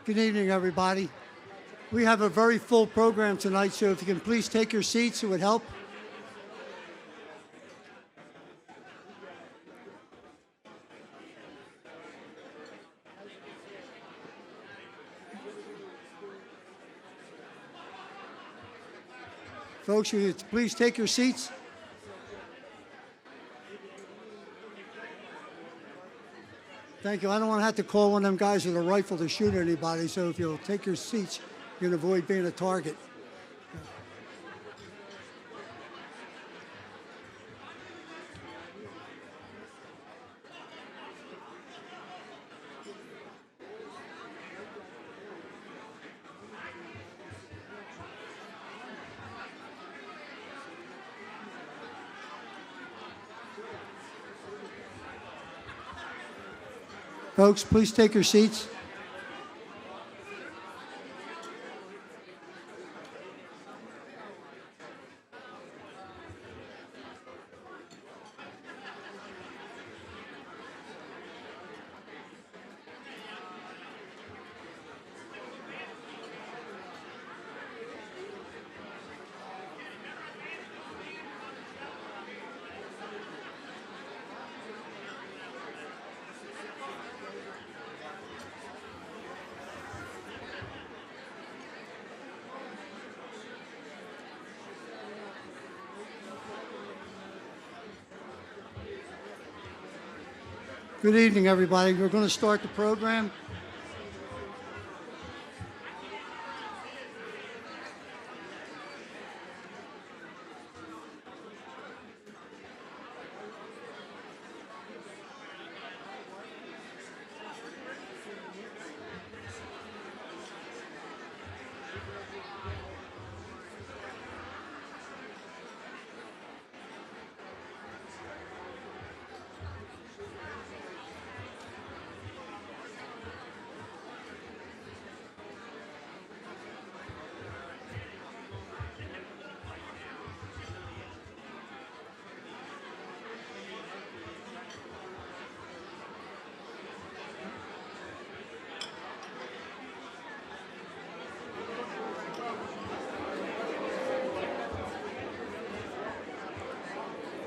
Good evening, everybody. We have a very full program tonight, so if you can please take your seats, it would help. Folks, will you please take your seats? Thank you. I don't want to have to call one of them guys with a rifle to shoot anybody, so if you'll take your seats, you can avoid being a target. Folks, please take your seats. Good evening, everybody. We're going to start the program.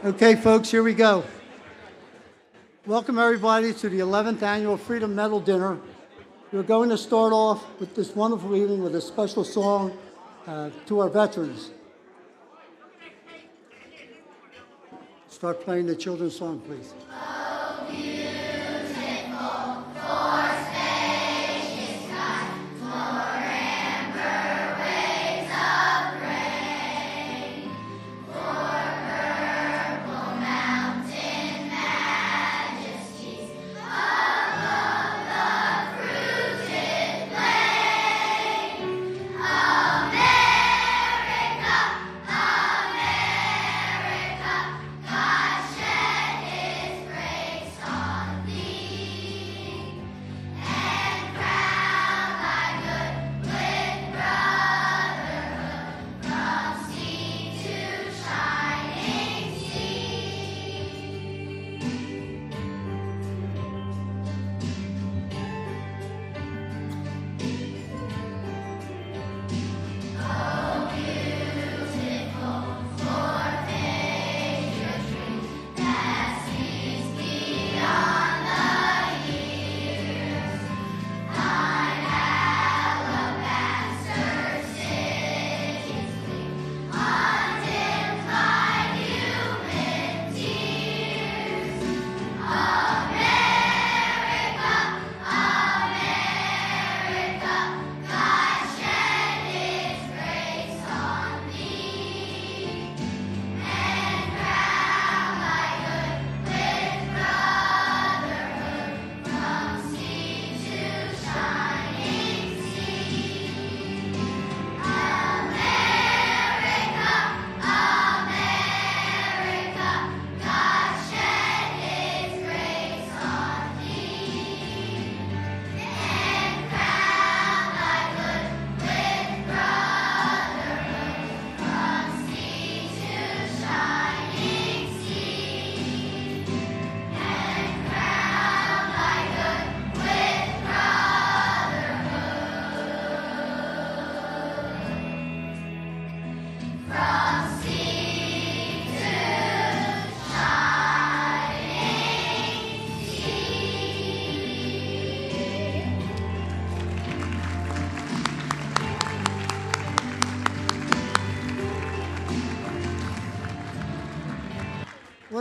Okay, folks, here we go. Welcome, everybody, to the 11th Annual Freedom Medal Dinner. We're going to start off with this wonderful evening with a special song to our veterans. Start playing the children's song, please. God shed his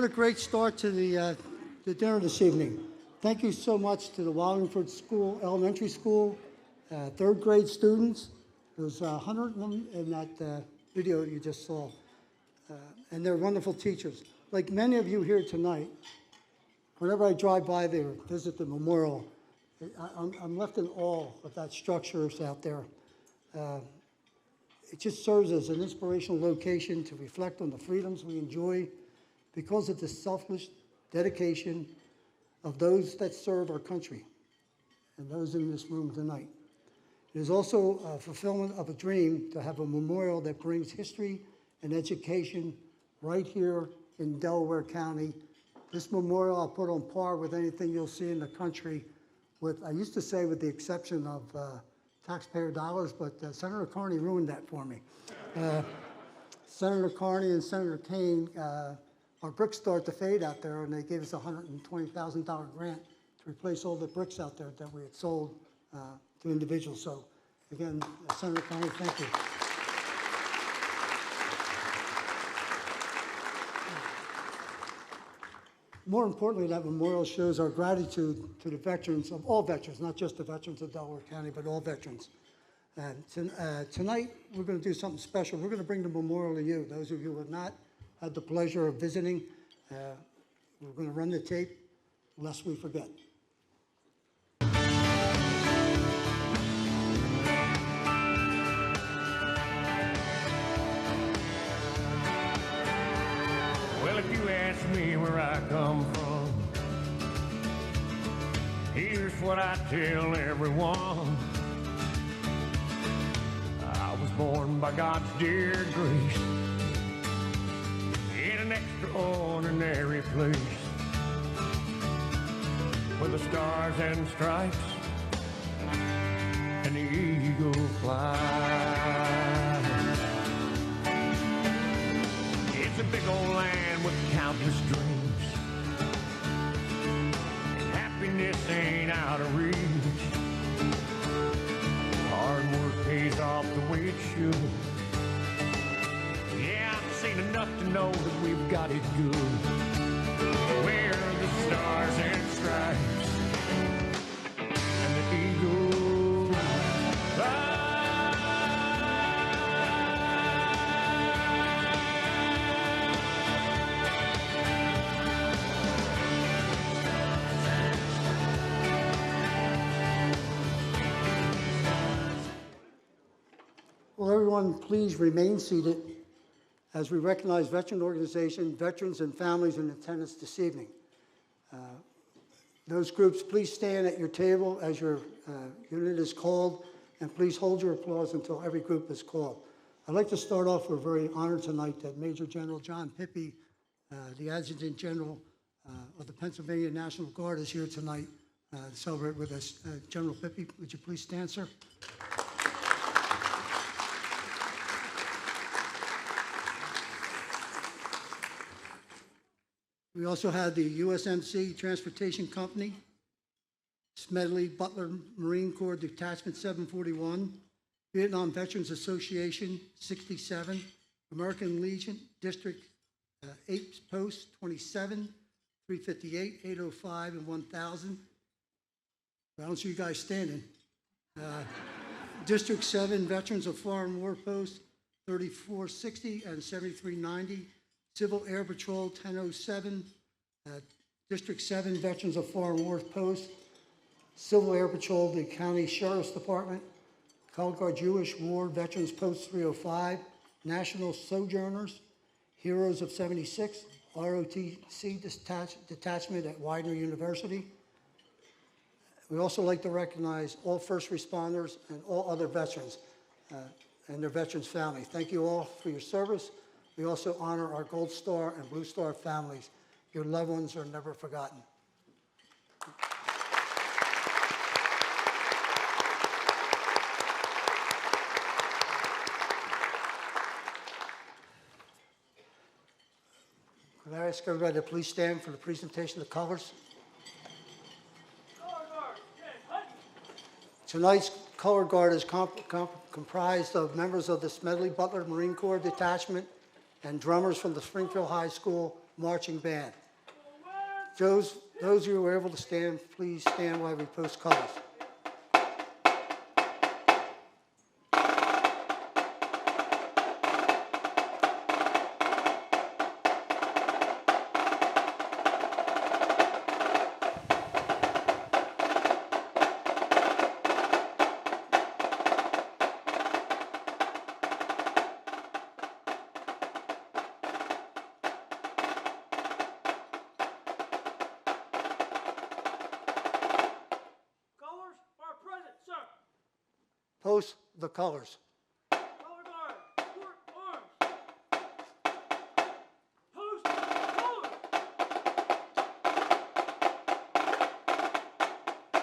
What a great start to the dinner this evening. Thank you so much to the Wallingford School, Elementary School, third grade students. There's 100 of them in that video you just saw. And they're wonderful teachers. Like many of you here tonight, whenever I drive by there, visit the memorial, I'm left in awe of that structure that's out there. It just serves as an inspirational location to reflect on the freedoms we enjoy because of the selfless dedication of those that serve our country and those in this room tonight. It is also a fulfillment of a dream to have a memorial that brings history and education right here in Delaware County. This memorial I'll put on par with anything you'll see in the country, with, I used to say with the exception of taxpayer dollars, but Senator Carney ruined that for me. Senator Carney and Senator Kane, our bricks start to fade out there, and they gave us a $120,000 grant to replace all the bricks out there that we had sold to individuals. So again, Senator Carney, thank you. More importantly, that memorial shows our gratitude to the veterans of all veterans, not just the veterans of Delaware County, but all veterans. Tonight, we're going to do something special. We're going to bring the memorial to you. Those of you who have not had the pleasure of visiting, we're going to run the tape, lest we forget. Well, if you ask me where I come from, here's what I tell everyone. I was born by God's dear grace in an extraordinary place where the stars and stripes and the eagle fly. It's a big old land with countless dreams, and happiness ain't out of reach. Hard work pays off the way it should. Yeah, I've seen enough to know that we've got it good. Where the stars and stripes and the eagle fly. Will everyone please remain seated as we recognize veteran organizations, veterans, and families in attendance this evening. Those groups, please stand at your table as your unit is called, and please hold your applause until every group is called. I'd like to start off, we're very honored tonight that Major General John Pippy, the Adjutant General of the Pennsylvania National Guard, is here tonight to celebrate with us. General Pippy, would you please stand, sir? We also had the USMC Transportation Company, Smedley Butler Marine Corps Detachment 741, Vietnam Veterans Association 67, American Legion District 8 Post 27, 358, 805, and 1000. I don't see you guys standing. District 7 Veterans of Foreign War Post 3460 and 7390. Civil Air Patrol 1007, District 7 Veterans of Foreign War Post, Civil Air Patrol, the County Sheriff's Department, Colgar Jewish War Veterans Post 305, National Sojourners, Heroes of 76, ROTC Detachment at Widener University. We'd also like to recognize all first responders and all other veterans and their veterans' families. Thank you all for your service. We also honor our Gold Star and Blue Star families. Your loved ones are never forgotten. Could I ask everybody to please stand for the presentation of colors? Tonight's color guard is comprised of members of the Smedley Butler Marine Corps Detachment and drummers from the Springfield High School marching band. Those of you who are able to stand, please stand while we post colors. Post the colors. Color guard, port arms. Post colors. Set arms.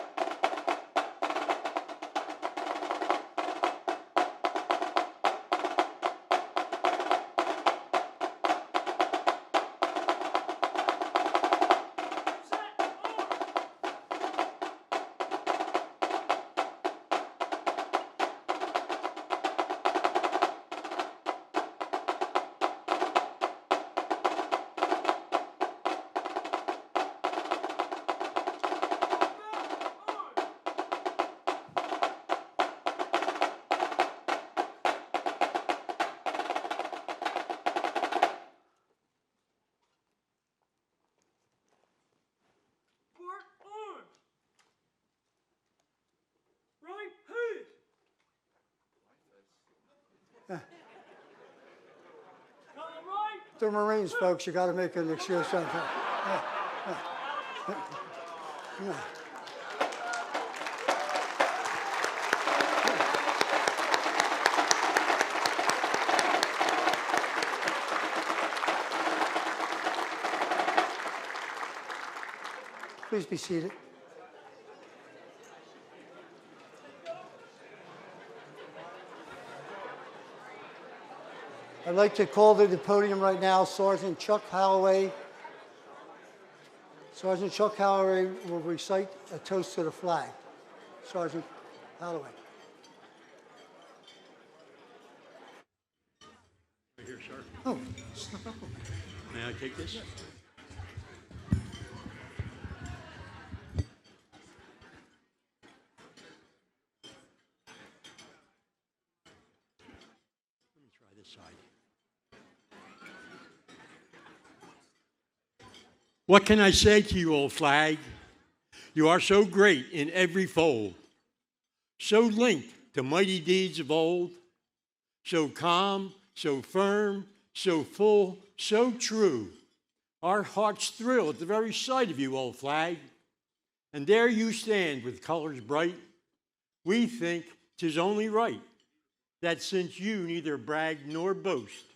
Port arms. Right hand. Color right. The Marines, folks, you got to make an excuse sometime. Please be seated. I'd like to call to the podium right now Sergeant Chuck Holloway. Sergeant Chuck Holloway will recite a toast to the flag. Sergeant Holloway. Right here, sir. Oh, May I take this? Let me try this side. What can I say to you, old flag? You are so great in every fold, so linked to mighty deeds of old, so calm, so firm, so full, so true. Our hearts thrill at the very sight of you, old flag. And there you stand with colors bright. We think 'tis only right that since you neither brag nor boast,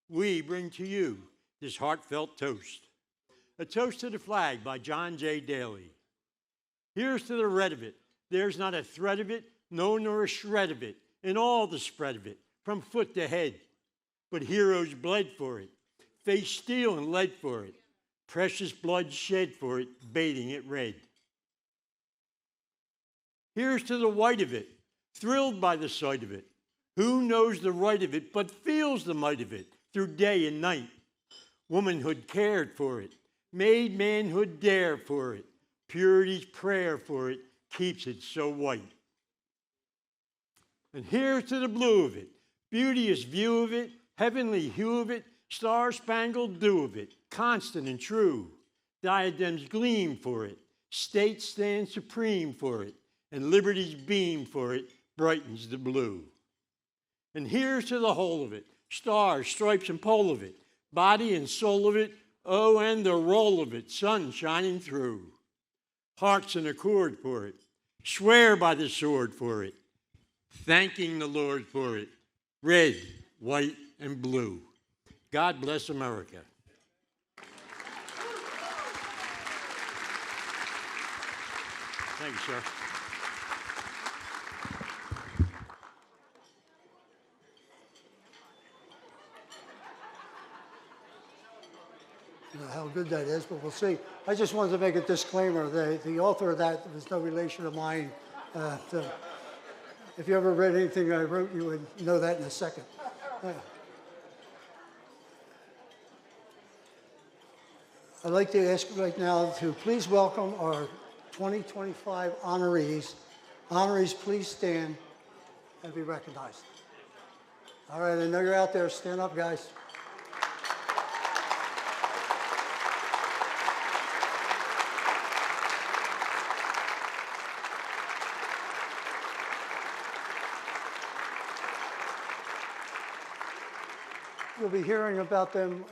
we bring to you this heartfelt toast. A toast to the flag by John J. Daly. Here's to the red of it. There's not a thread of it, no, nor a shred of it, in all the spread of it, from foot to head. But heroes bled for it, faced steel and lead for it, precious blood shed for it, bathing it red. Here's to the white of it, thrilled by the sight of it. Who knows the right of it, but feels the might of it through day and night? Womanhood cared for it, made manhood dare for it. Purity's prayer for it keeps it so white. And here's to the blue of it, beauteous view of it, heavenly hue of it, star-spangled dew of it, constant and true. Diadems gleam for it, states stand supreme for it, and liberty's beam for it brightens the blue. And here's to the whole of it, stars, stripes, and pole of it, body and soul of it, oh, and the roll of it, sun shining through. Hearts in accord for it, swear by the sword for it, thanking the Lord for it, red, white, and blue. God bless America. Thank you, sir. How good that is, but we'll see. I just wanted to make a disclaimer. The author of that was no relation of mine. So if you ever read anything I wrote, you would know that in a second. I'd like to ask right now to please welcome our 2025 honorees. Honorees, please stand and be recognized. All right, I know you're out there. Stand up, guys. You'll be hearing about them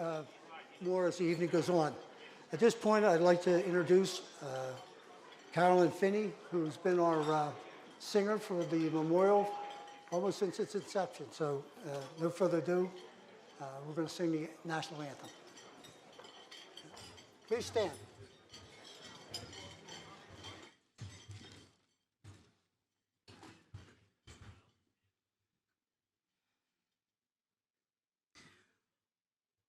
more as the evening goes on. At this point, I'd like to introduce Carolyn Finney, who's been our singer for the memorial almost since its inception. So no further ado, we're going to sing the national anthem. Please stand.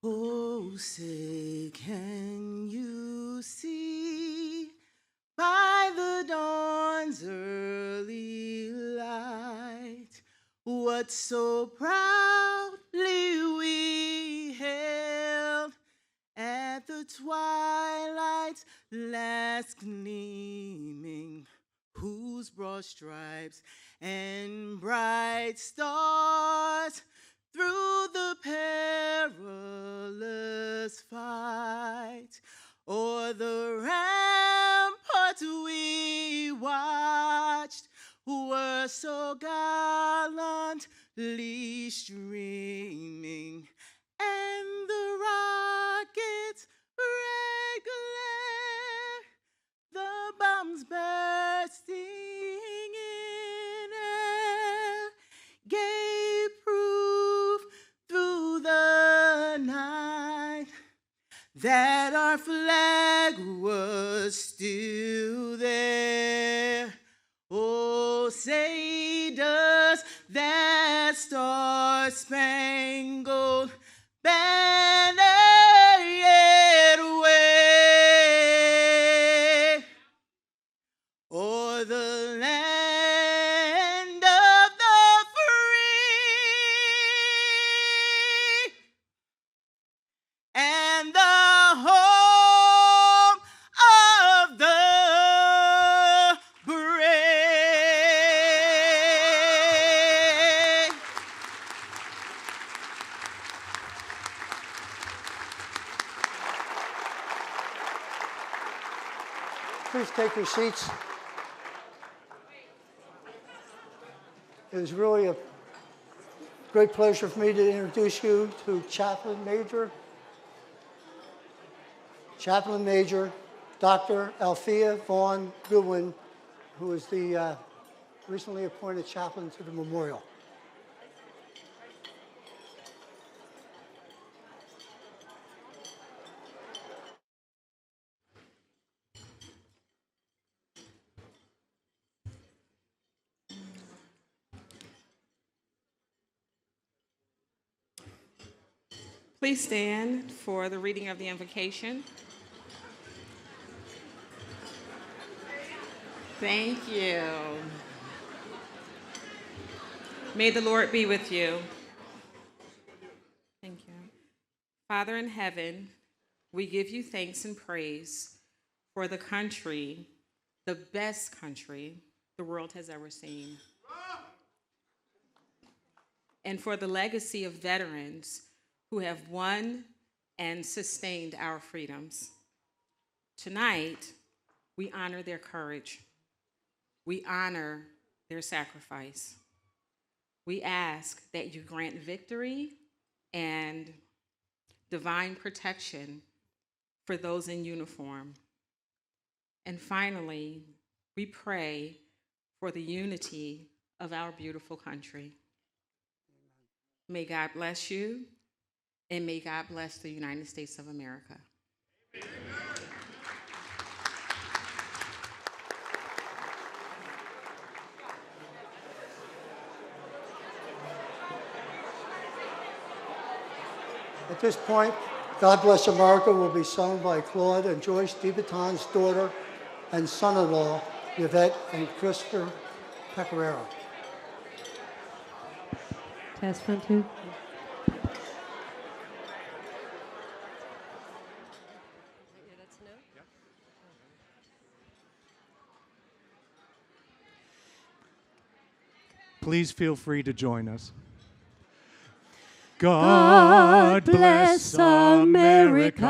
Oh, say, can you see by the dawn's early light what so proudly we hailed at the twilight's last gleaming, whose broad stripes and bright stars through the perilous fight o'er the rampart we watched were so gallantly streaming, and the rocket's red glare, the bombs bursting in air, gave proof through the night that our flag was still there. Oh, say does that star-spangled banner yet wave o'er the land of the free and the home of the brave? Please take your seats. It is really a great pleasure for me to introduce you to Chaplain Major Dr. Althea Vaughn Goodwin, who is the recently appointed chaplain to the memorial. Please stand for the reading of the invocation. Thank you. May the Lord be with you. Thank you. Father in heaven, we give you thanks and praise for the country, the best country the world has ever seen, and for the legacy of veterans who have won and sustained our freedoms. Tonight, we honor their courage. We honor their sacrifice. We ask that you grant victory and divine protection for those in uniform. And finally, we pray for the unity of our beautiful country. May God bless you, and may God bless the United States of America. At this point, God Bless America will be sung by Claude and Joyce DeBaton's daughter and son-in-law, Yvette and Christopher Pecoraro. Test 1, 2. Please feel free to join us. God bless America,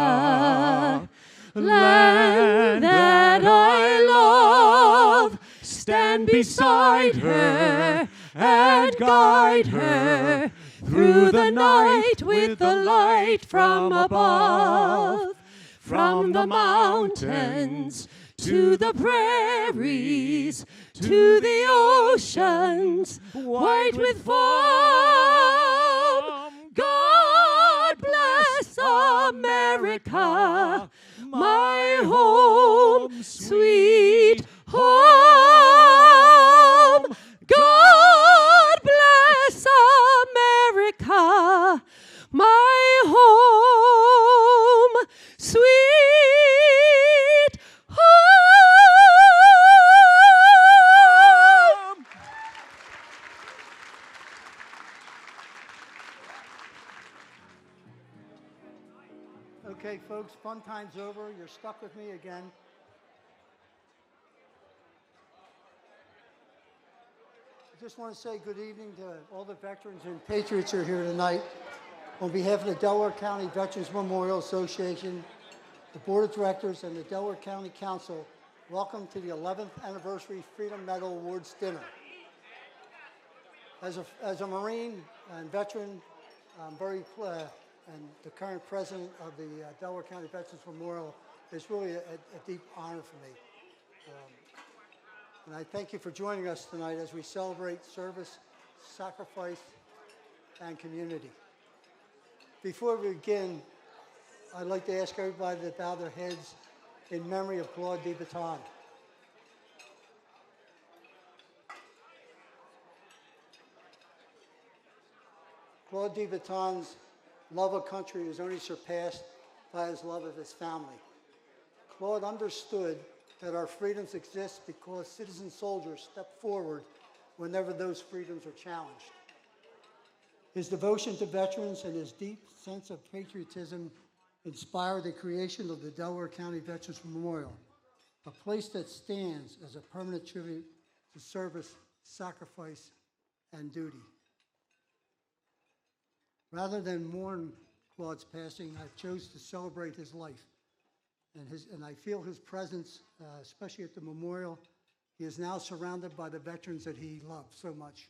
land that I love. Stand beside her and guide her through the night with the light from above. From the mountains to the prairies, to the oceans white with foam. God bless America, my home, sweet home. God bless America, my home, sweet home. Okay, folks, fun time's over. You're stuck with me again. I just want to say good evening to all the veterans and patriots who are here tonight. On behalf of the Delaware County Veterans Memorial Association, the Board of Directors, and the Delaware County Council, welcome to the 11th Anniversary Freedom Medal Awards Dinner. As a Marine and veteran, I'm very and the current president of the Delaware County Veterans Memorial, it's really a deep honor for me. And I thank you for joining us tonight as we celebrate service, sacrifice, and community. Before we begin, I'd like to ask everybody to bow their heads in memory of Claude DeBaton. Claude DeBaton's love of country is only surpassed by his love of his family. Claude understood that our freedoms exist because citizen soldiers step forward whenever those freedoms are challenged. His devotion to veterans and his deep sense of patriotism inspired the creation of the Delaware County Veterans Memorial, a place that stands as a permanent tribute to service, sacrifice, and duty. Rather than mourn Claude's passing, I've chosen to celebrate his life. And I feel his presence, especially at the memorial. He is now surrounded by the veterans that he loved so much.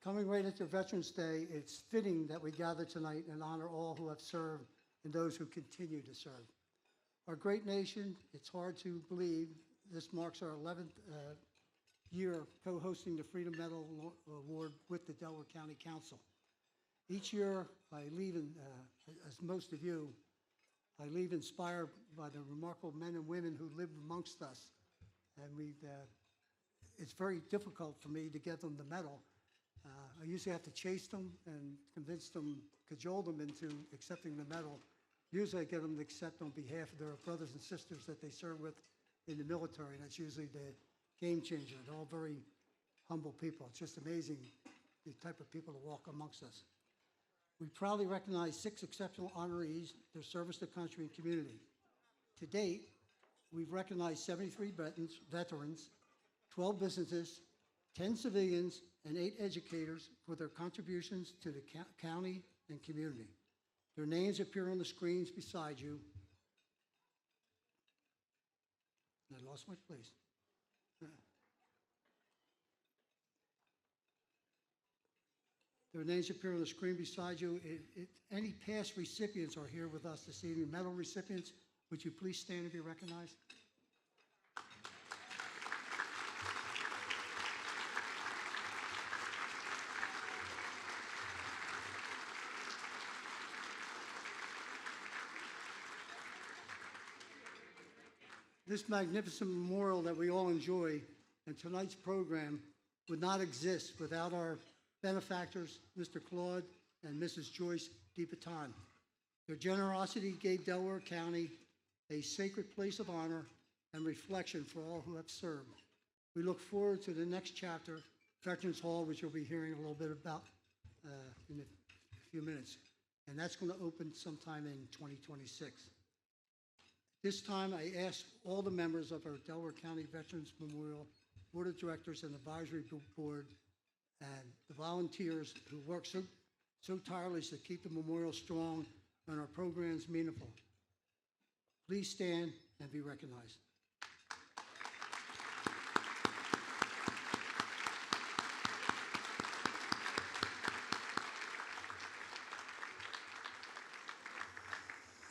Coming right into Veterans Day, it's fitting that we gather tonight and honor all who have served and those who continue to serve. Our great nation, it's hard to believe, this marks our 11th year co-hosting the Freedom Medal Award with the Delaware County Council. Each year, I leave, as most of you, I leave inspired by the remarkable men and women who live amongst us. And it's very difficult for me to get them the medal. I usually have to chase them and convince them, cajole them into accepting the medal. Usually I get them to accept on behalf of their brothers and sisters that they serve with in the military, and that's usually the game changer. They're all very humble people. It's just amazing the type of people that walk amongst us. We proudly recognize 6 exceptional honorees, their service to country and community. To date, we've recognized 73 veterans, 12 businesses, 10 civilians, and 8 educators for their contributions to the county and community. Their names appear on the screens beside you. I lost my place. Their names appear on the screen beside you. Any past recipients are here with us this evening. Medal recipients, would you please stand and be recognized? This magnificent memorial that we all enjoy and tonight's program would not exist without our benefactors, Mr. Claude and Mrs. Joyce DeBaton. Their generosity gave Delaware County a sacred place of honor and reflection for all who have served. We look forward to the next chapter, Veterans Hall, which you'll be hearing a little bit about in a few minutes. And that's going to open sometime in 2026. This time, I ask all the members of our Delaware County Veterans Memorial Board of Directors and Advisory Board, and the volunteers who work so tirelessly to keep the memorial strong and our programs meaningful. Please stand and be recognized.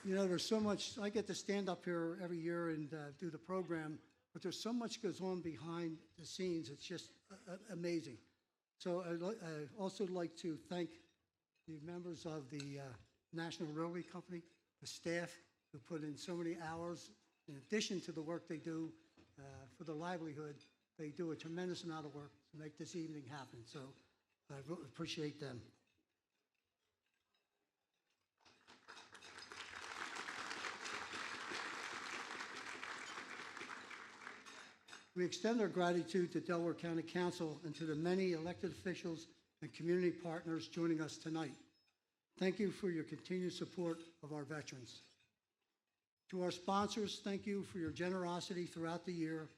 You know, there's so much, I get to stand up here every year and do the program, but there's so much goes on behind the scenes. It's just amazing. So I'd also like to thank the members of the National Railway Company, the staff who put in so many hours. In addition to the work they do for their livelihood, they do a tremendous amount of work to make this evening happen. So I really appreciate them. We extend our gratitude to Delaware County Council and to the many elected officials and community partners joining us tonight. Thank you for your continued support of our veterans. To our sponsors, thank you for your generosity throughout the year.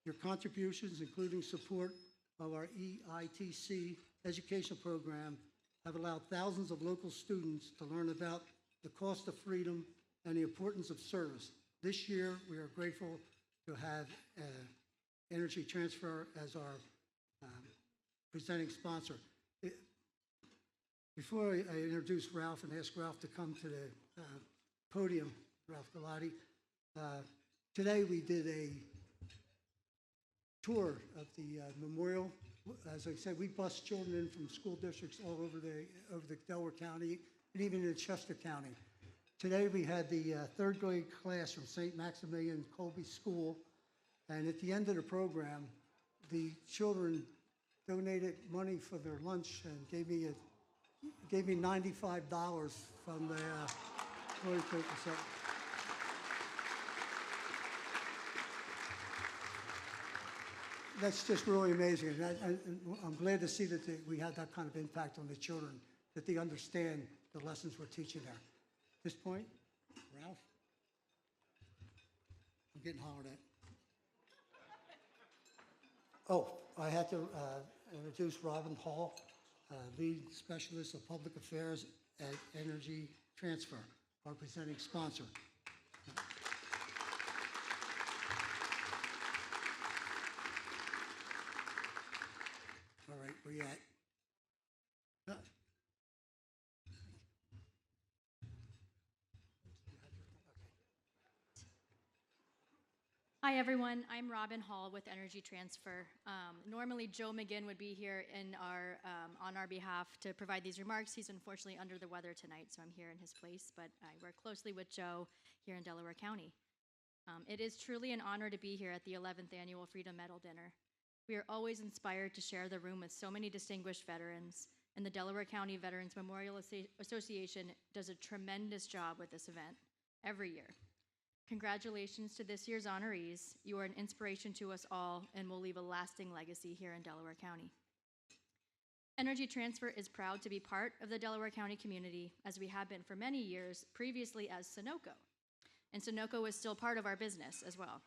Your contributions, including support of our EITC education program, have allowed thousands of local students to learn about the cost of freedom and the importance of service. This year, we are grateful to have Energy Transfer as our presenting sponsor. Before I introduce Ralph and ask Ralph to come to the podium, Ralph Galati, today we did a tour of the memorial. As I said, we bus children in from school districts all over the Delaware County and even in Chester County. Today we had the third grade class from St. Maximilian Colby School. And at the end of the program, the children donated money for their lunch and gave me $95 from the That's just really amazing. And I'm glad to see that we had that kind of impact on the children, that they understand the lessons we're teaching there. At this point, Ralph? I'm getting hollered at. Oh, I had to introduce Robin Hall, Lead Specialist of Public Affairs at Energy Transfer, our presenting sponsor. All right, where you at? Hi, everyone. I'm Robin Hall with Energy Transfer. Normally, Joe McGinn would be here on our behalf to provide these remarks. He's unfortunately under the weather tonight, so I'm here in his place, but I work closely with Joe here in Delaware County. It is truly an honor to be here at the 11th Annual Freedom Medal Dinner. We are always inspired to share the room with so many distinguished veterans, and the Delaware County Veterans Memorial Association does a tremendous job with this event every year. Congratulations to this year's honorees. You are an inspiration to us all and will leave a lasting legacy here in Delaware County. Energy Transfer is proud to be part of the Delaware County community, as we have been for many years, previously as Sunoco. And Sunoco is still part of our business as well.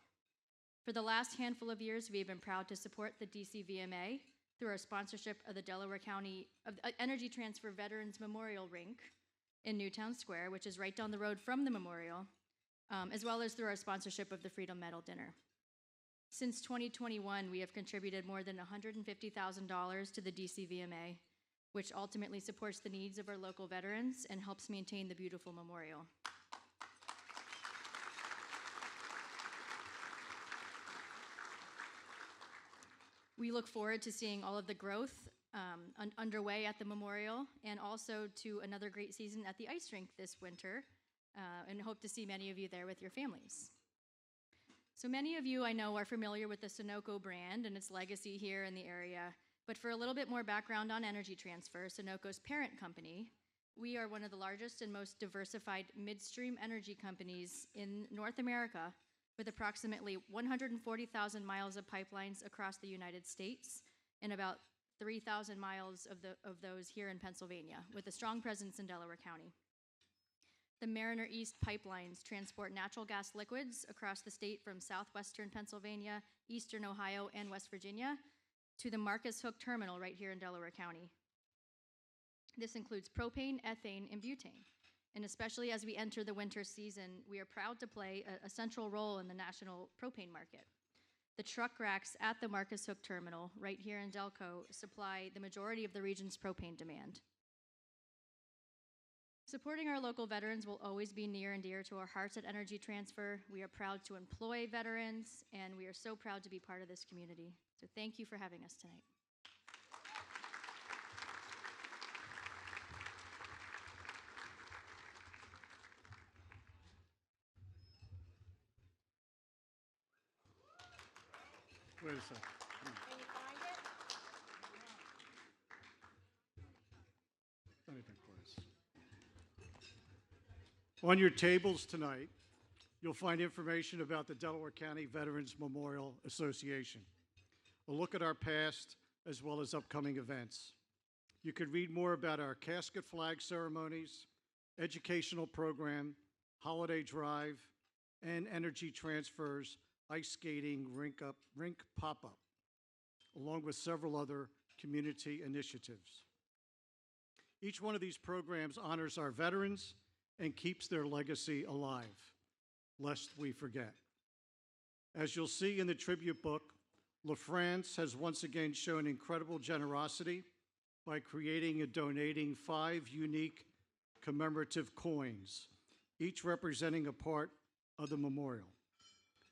For the last handful of years, we have been proud to support the DCVMA through our sponsorship of the Delaware County Energy Transfer Veterans Memorial Rink in Newtown Square, which is right down the road from the memorial, as well as through our sponsorship of the Freedom Medal Dinner. Since 2021, we have contributed more than $150,000 to the DCVMA, which ultimately supports the needs of our local veterans and helps maintain the beautiful memorial. We look forward to seeing all of the growth underway at the memorial and also to another great season at the ice rink this winter, and hope to see many of you there with your families. So many of you I know are familiar with the Sunoco brand and its legacy here in the area, but for a little bit more background on Energy Transfer, Sunoco's parent company, we are one of the largest and most diversified midstream energy companies in North America, with approximately 140,000 miles of pipelines across the United States and about 3,000 miles of those here in Pennsylvania, with a strong presence in Delaware County. The Mariner East pipelines transport natural gas liquids across the state from southwestern Pennsylvania, eastern Ohio, and West Virginia to the Marcus Hook terminal right here in Delaware County. This includes propane, ethane, and butane. And especially as we enter the winter season, we are proud to play a central role in the national propane market. The truck racks at the Marcus Hook terminal right here in Delco supply the majority of the region's propane demand. Supporting our local veterans will always be near and dear to our hearts at Energy Transfer. We are proud to employ veterans, and we are so proud to be part of this community. So thank you for having us tonight. Wait a second. Anything, please. On your tables tonight, you'll find information about the Delaware County Veterans Memorial Association, a look at our past as well as upcoming events. You can read more about our casket flag ceremonies, educational program, holiday drive, and Energy Transfer's ice skating rink pop-up, along with several other community initiatives. Each one of these programs honors our veterans and keeps their legacy alive, lest we forget. As you'll see in the tribute book, LaFrance has once again shown incredible generosity by creating and donating 5 unique commemorative coins, each representing a part of the memorial.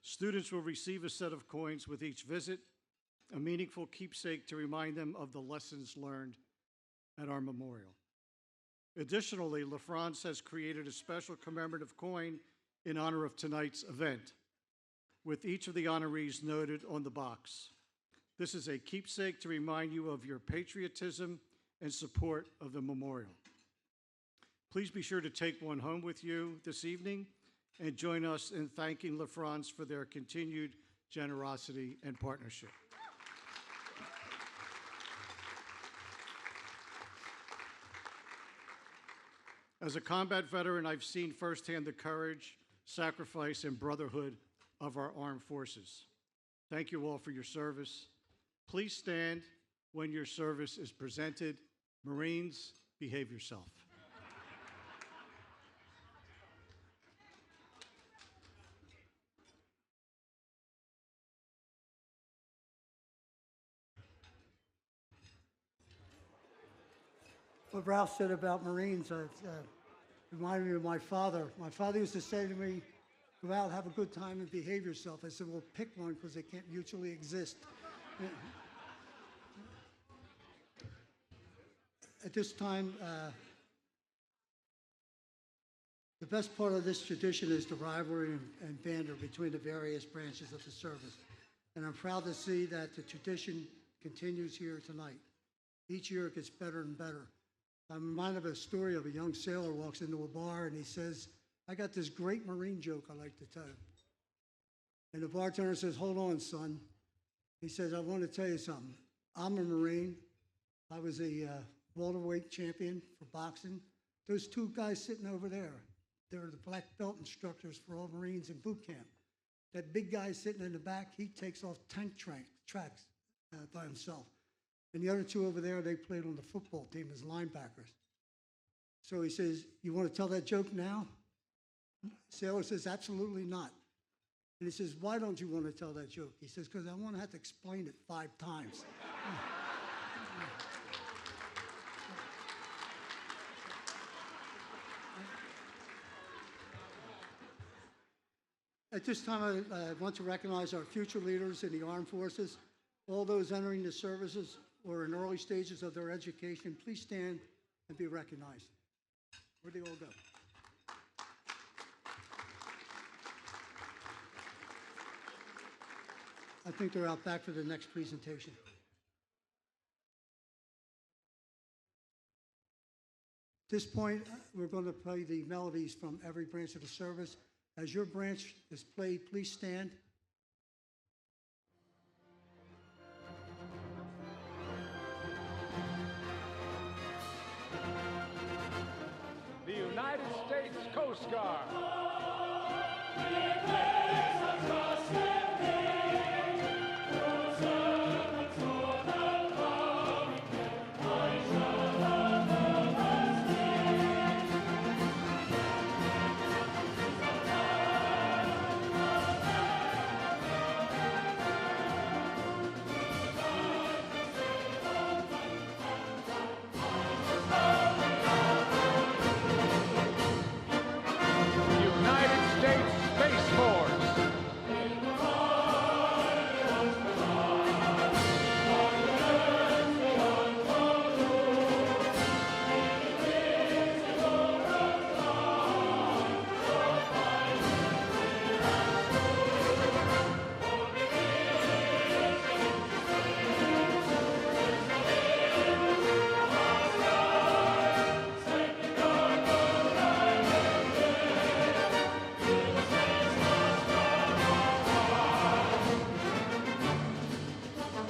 Students will receive a set of coins with each visit, a meaningful keepsake to remind them of the lessons learned at our memorial. Additionally, LaFrance has created a special commemorative coin in honor of tonight's event, with each of the honorees noted on the box. This is a keepsake to remind you of your patriotism and support of the memorial. Please be sure to take one home with you this evening and join us in thanking LaFrance for their continued generosity and partnership. As a combat veteran, I've seen firsthand the courage, sacrifice, and brotherhood of our armed forces. Thank you all for your service. Please stand when your service is presented. Marines, behave yourself. What Ralph said about Marines reminded me of my father. My father used to say to me, go out, have a good time, and behave yourself. I said, well, pick one because they can't mutually exist. At this time, the best part of this tradition is the rivalry and banter between the various branches of the service. And I'm proud to see that the tradition continues here tonight. Each year it gets better and better. I'm reminded of a story of a young sailor walks into a bar and he says, I got this great Marine joke I like to tell. And the bartender says, hold on, son. He says, I want to tell you something. I'm a Marine. I was a welterweight champion for boxing. Those 2 guys sitting over there, they're the black belt instructors for all Marines in boot camp. That big guy sitting in the back, he takes off tank tracks by himself. And the other 2 over there, they played on the football team as linebackers. So he says, you want to tell that joke now? Sailor says, absolutely not. And he says, why don't you want to tell that joke? He says, because I want to have to explain it 5 times. At this time, I want to recognize our future leaders in the armed forces, all those entering the services or in early stages of their education. Please stand and be recognized. Where'd they all go? I think they're out back for the next presentation. At this point, we're going to play the melodies from every branch of the service. As your branch is played, please stand. The United States Coast scar. United States Space Force.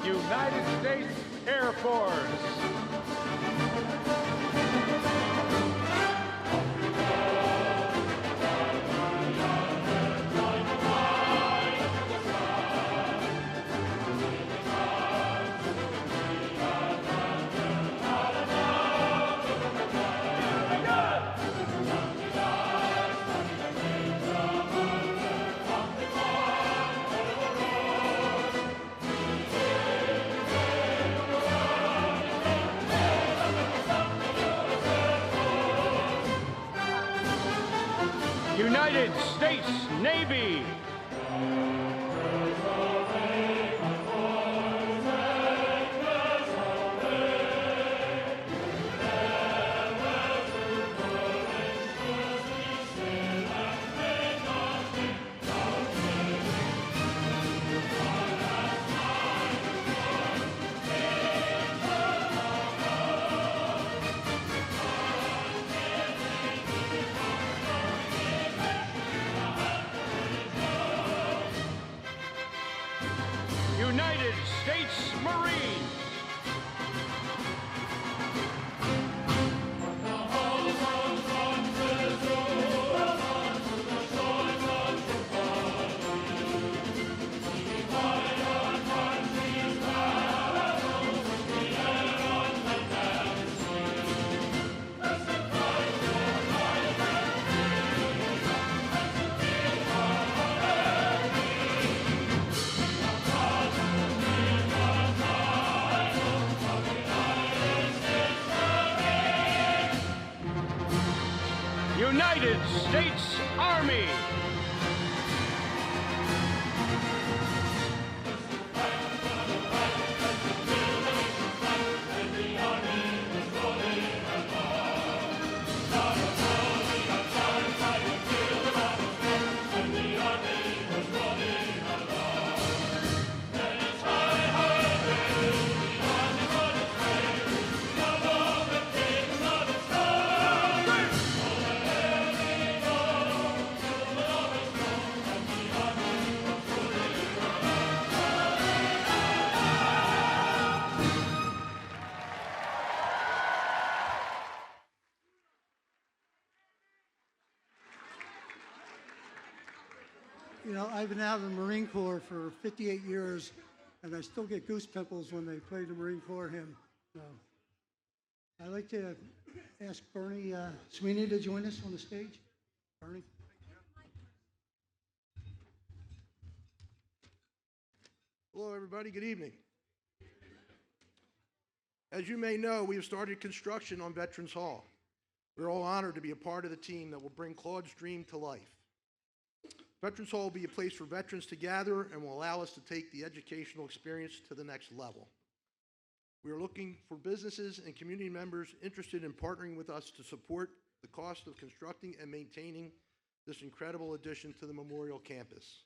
United States Air Force. United States Navy. United States Marines. United States Army. You know, I've been out of the Marine Corps for 58 years, and I still get goose pimples when they play the Marine Corps hymn. So I'd like to ask Bernie Sweeney to join us on the stage. Bernie? Hello, everybody. Good evening. As you may know, we have started construction on Veterans Hall. We're all honored to be a part of the team that will bring Claude's dream to life. Veterans Hall will be a place for veterans to gather and will allow us to take the educational experience to the next level. We are looking for businesses and community members interested in partnering with us to support the cost of constructing and maintaining this incredible addition to the Memorial Campus.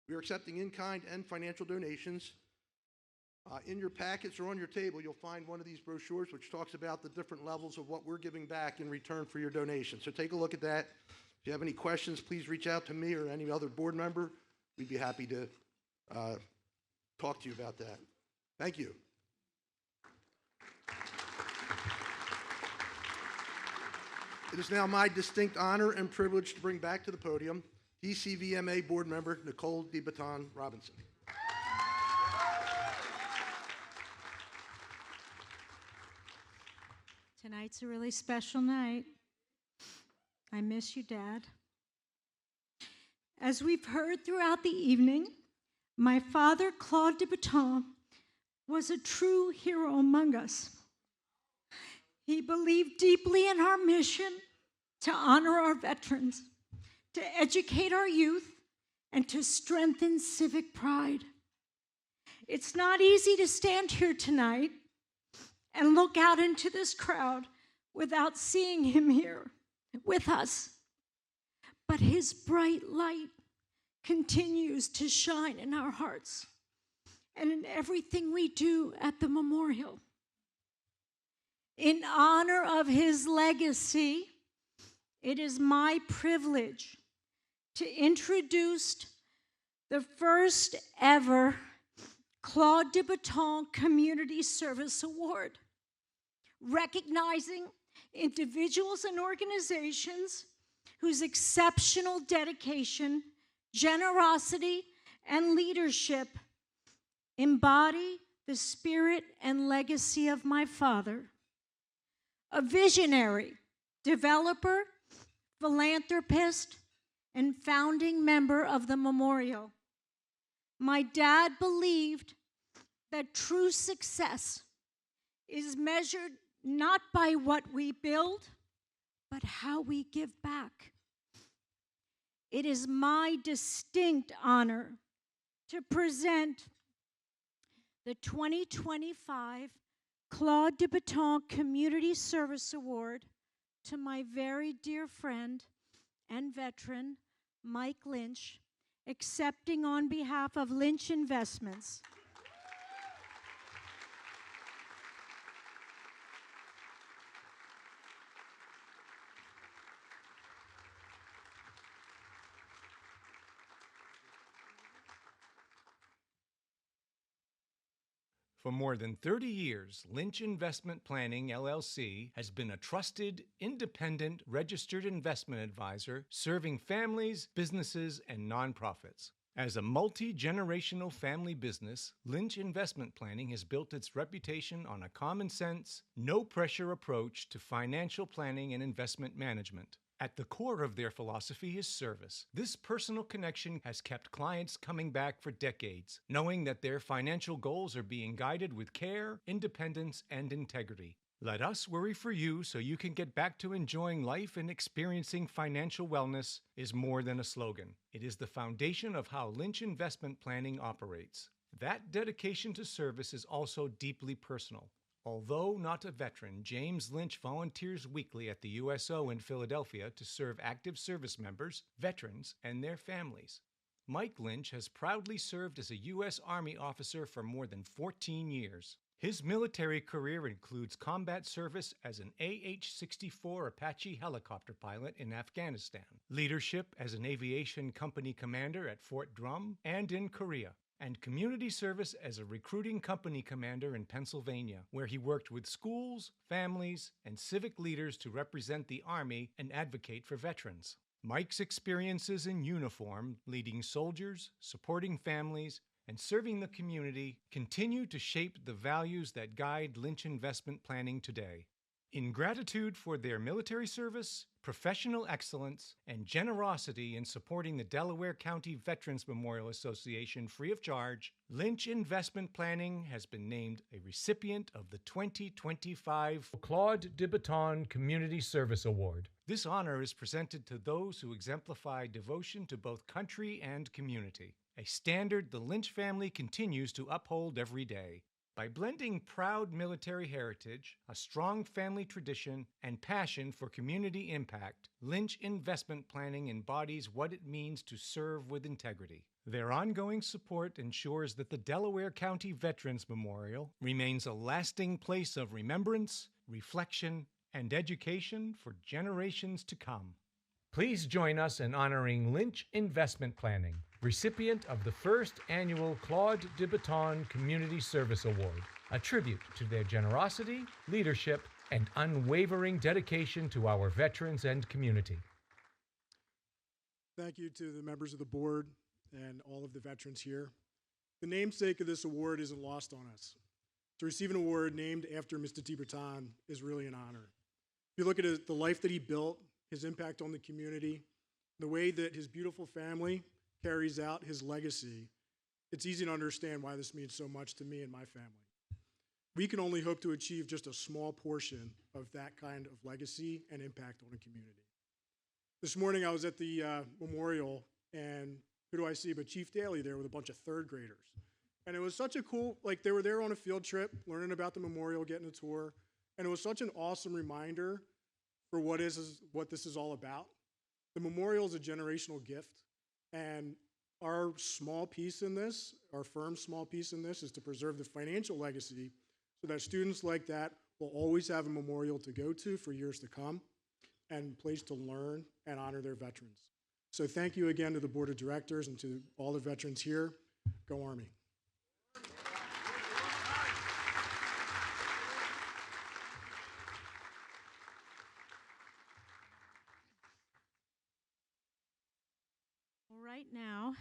We are accepting in-kind and financial donations. In your packets or on your table, you'll find one of these brochures which talks about the different levels of what we're giving back in return for your donation. So take a look at that. If you have any questions, please reach out to me or any other board member. We'd be happy to talk to you about that. Thank you. It is now my distinct honor and privilege to bring back to the podium DCVMA board member Nicole DeBaton Robinson. Tonight's a really special night. I miss you, Dad. As we've heard throughout the evening, my father, Claude DeBaton, was a true hero among us. He believed deeply in our mission to honor our veterans, to educate our youth, and to strengthen civic pride. It's not easy to stand here tonight and look out into this crowd without seeing him here with us. But his bright light continues to shine in our hearts and in everything we do at the memorial. In honor of his legacy, it is my privilege to introduce the first ever Claude DeBaton Community Service Award, recognizing individuals and organizations whose exceptional dedication, generosity, and leadership embody the spirit and legacy of my father. A visionary, developer, philanthropist, and founding member of the memorial. My dad believed that true success is measured not by what we build, but how we give back. It is my distinct honor to present the 2025 Claude DeBaton Community Service Award to my very dear friend and veteran, Mike Lynch, accepting on behalf of Lynch Investments. For more than 30 years, Lynch Investment Planning, LLC, has been a trusted, independent, registered investment advisor serving families, businesses, and nonprofits. As a multi-generational family business, Lynch Investment Planning has built its reputation on a common-sense, no-pressure approach to financial planning and investment management. At the core of their philosophy is service. This personal connection has kept clients coming back for decades, knowing that their financial goals are being guided with care, independence, and integrity. Let us worry for you so you can get back to enjoying life and experiencing financial wellness is more than a slogan. It is the foundation of how Lynch Investment Planning operates. That dedication to service is also deeply personal. Although not a veteran, James Lynch volunteers weekly at the USO in Philadelphia to serve active service members, veterans, and their families. Mike Lynch has proudly served as a U.S. Army officer for more than 14 years. His military career includes combat service as an AH-64 Apache helicopter pilot in Afghanistan, leadership as an aviation company commander at Fort Drum and in Korea, and community service as a recruiting company commander in Pennsylvania, where he worked with schools, families, and civic leaders to represent the Army and advocate for veterans. Mike's experiences in uniform, leading soldiers, supporting families, and serving the community continue to shape the values that guide Lynch Investment Planning today. In gratitude for their military service, professional excellence, and generosity in supporting the Delaware County Veterans Memorial Association free of charge, Lynch Investment Planning has been named a recipient of the 2025 Claude DeBaton Community Service Award. This honor is presented to those who exemplify devotion to both country and community, a standard the Lynch family continues to uphold every day. By blending proud military heritage, a strong family tradition, and passion for community impact, Lynch Investment Planning embodies what it means to serve with integrity. Their ongoing support ensures that the Delaware County Veterans Memorial remains a lasting place of remembrance, reflection, and education for generations to come. Please join us in honoring Lynch Investment Planning, recipient of the first annual Claude DeBaton Community Service Award, a tribute to their generosity, leadership, and unwavering dedication to our veterans and community. Thank you to the members of the board and all of the veterans here. The namesake of this award isn't lost on us. To receive an award named after Mr. DeBreton is really an honor. If you look at the life that he built, his impact on the community, the way that his beautiful family carries out his legacy, it's easy to understand why this means so much to me and my family. We can only hope to achieve just a small portion of that kind of legacy and impact on a community. This morning I was at the memorial, and who do I see but Chief Daly there with a bunch of third graders. And it was such a cool, like they were there on a field trip, learning about the memorial, getting a tour, and it was such an awesome reminder for what this is all about. The memorial is a generational gift, and our small piece in this, our firm's small piece in this, is to preserve the financial legacy so that students like that will always have a memorial to go to for years to come and a place to learn and honor their veterans. So thank you again to the board of directors and to all the veterans here. Go Army. Right now,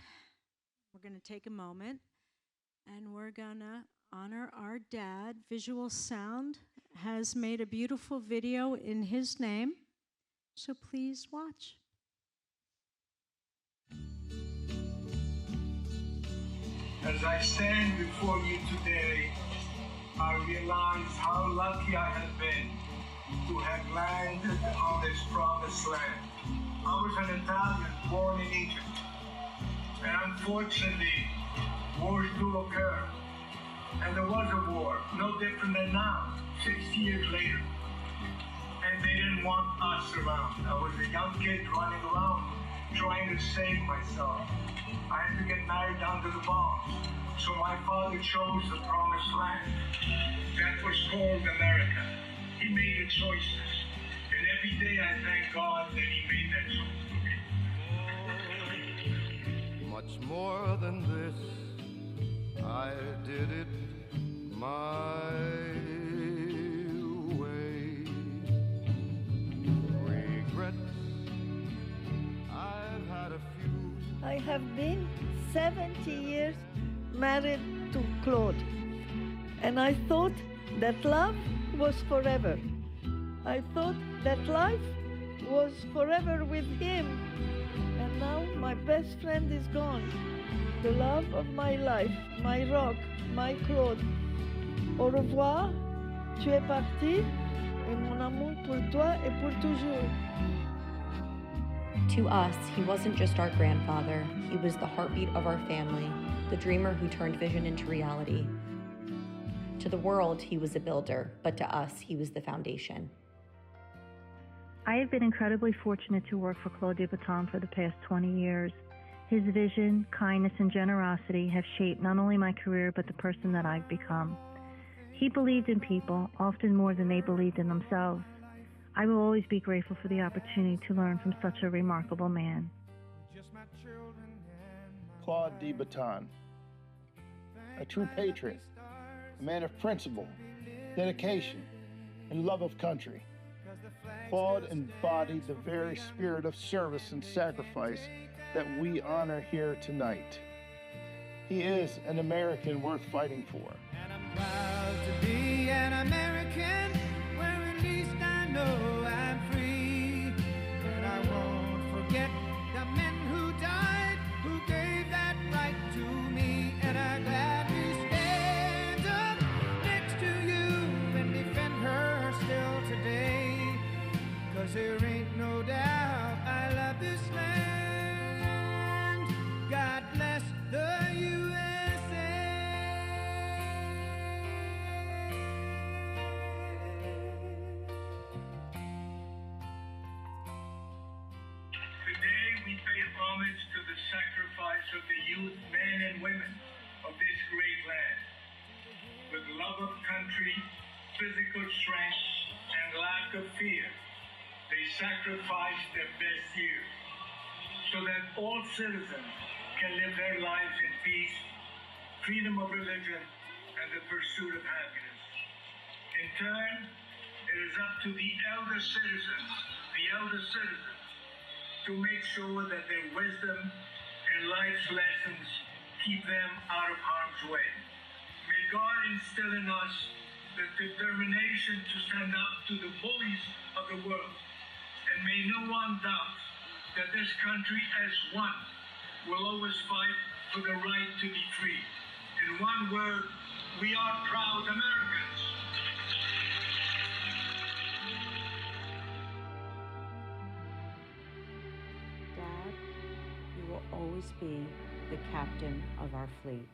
we're going to take a moment and we're going to honor our dad. Visual Sound has made a beautiful video in his name, so please watch. As I stand before you today, I realize how lucky I have been to have landed on this promised land. I was an Italian born in Egypt, and unfortunately, wars do occur. And there was a war, no different than now, 60 years later. And they didn't want us around. I was a young kid running around, trying to save myself. I had to get married under the bombs. So my father chose the promised land. That was called America. He made the choices. And every day I thank God that he made that choice for me. Much more than this, I did it my way. Regrets, I've had a few. I have been 70 years married to Claude, and I thought that love was forever. I thought that life was forever with him, and now my best friend is gone. The love of my life, my rock, my Claude. Au revoir, tu es parti, et mon amour pour toi est pour toujours. To us, he wasn't just our grandfather, he was the heartbeat of our family, the dreamer who turned vision into reality. To the world, he was a builder, but to us, he was the foundation. I have been incredibly fortunate to work for Claude DeBreton for the past 20 years. His vision, kindness, and generosity have shaped not only my career, but the person that I've become. He believed in people, often more than they believed in themselves. I will always be grateful for the opportunity to learn from such a remarkable man. Claude DeBreton, a true patriot, a man of principle, dedication, and love of country. Claude embodied the very spirit of service and sacrifice that we honor here tonight. He is an American worth fighting for. Proud to be an American, where at least I know I'm free. But I won't forget the men who died, who gave that right to me. And I gladly stand up next to you and defend her still today. 'Cause there ain't no doubt I love this land. God bless the USA. Today we pay homage to the sacrifice of the youth, men and women of this great land. With love of country, physical strength, and lack of fear, they sacrificed their best years so that all citizens can live their lives in peace, freedom of religion, and the pursuit of happiness. In turn, It is up to the elder citizens, to make sure that their wisdom and life's lessons keep them out of harm's way. May God instill in us the determination to stand up to the bullies of the world. And may no one doubt that this country as one will always fight for the right to be free. In one word, we are proud Americans. Dad, you will always be the captain of our fleet.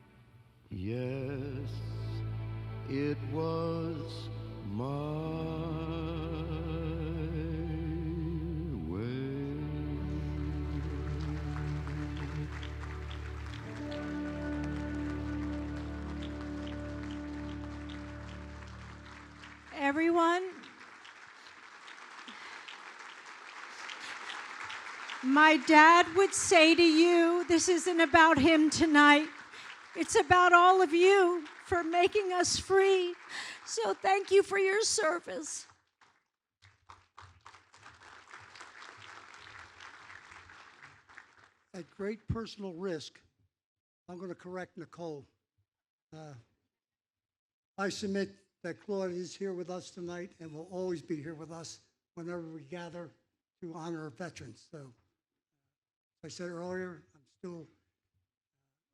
Yes, it was my way. Everyone, my dad would say to you, this isn't about him tonight. It's about all of you for making us free. So thank you for your service. At great personal risk, I'm going to correct Nicole. I submit that Claude is here with us tonight and will always be here with us whenever we gather to honor our veterans. So, as I said earlier, I'm still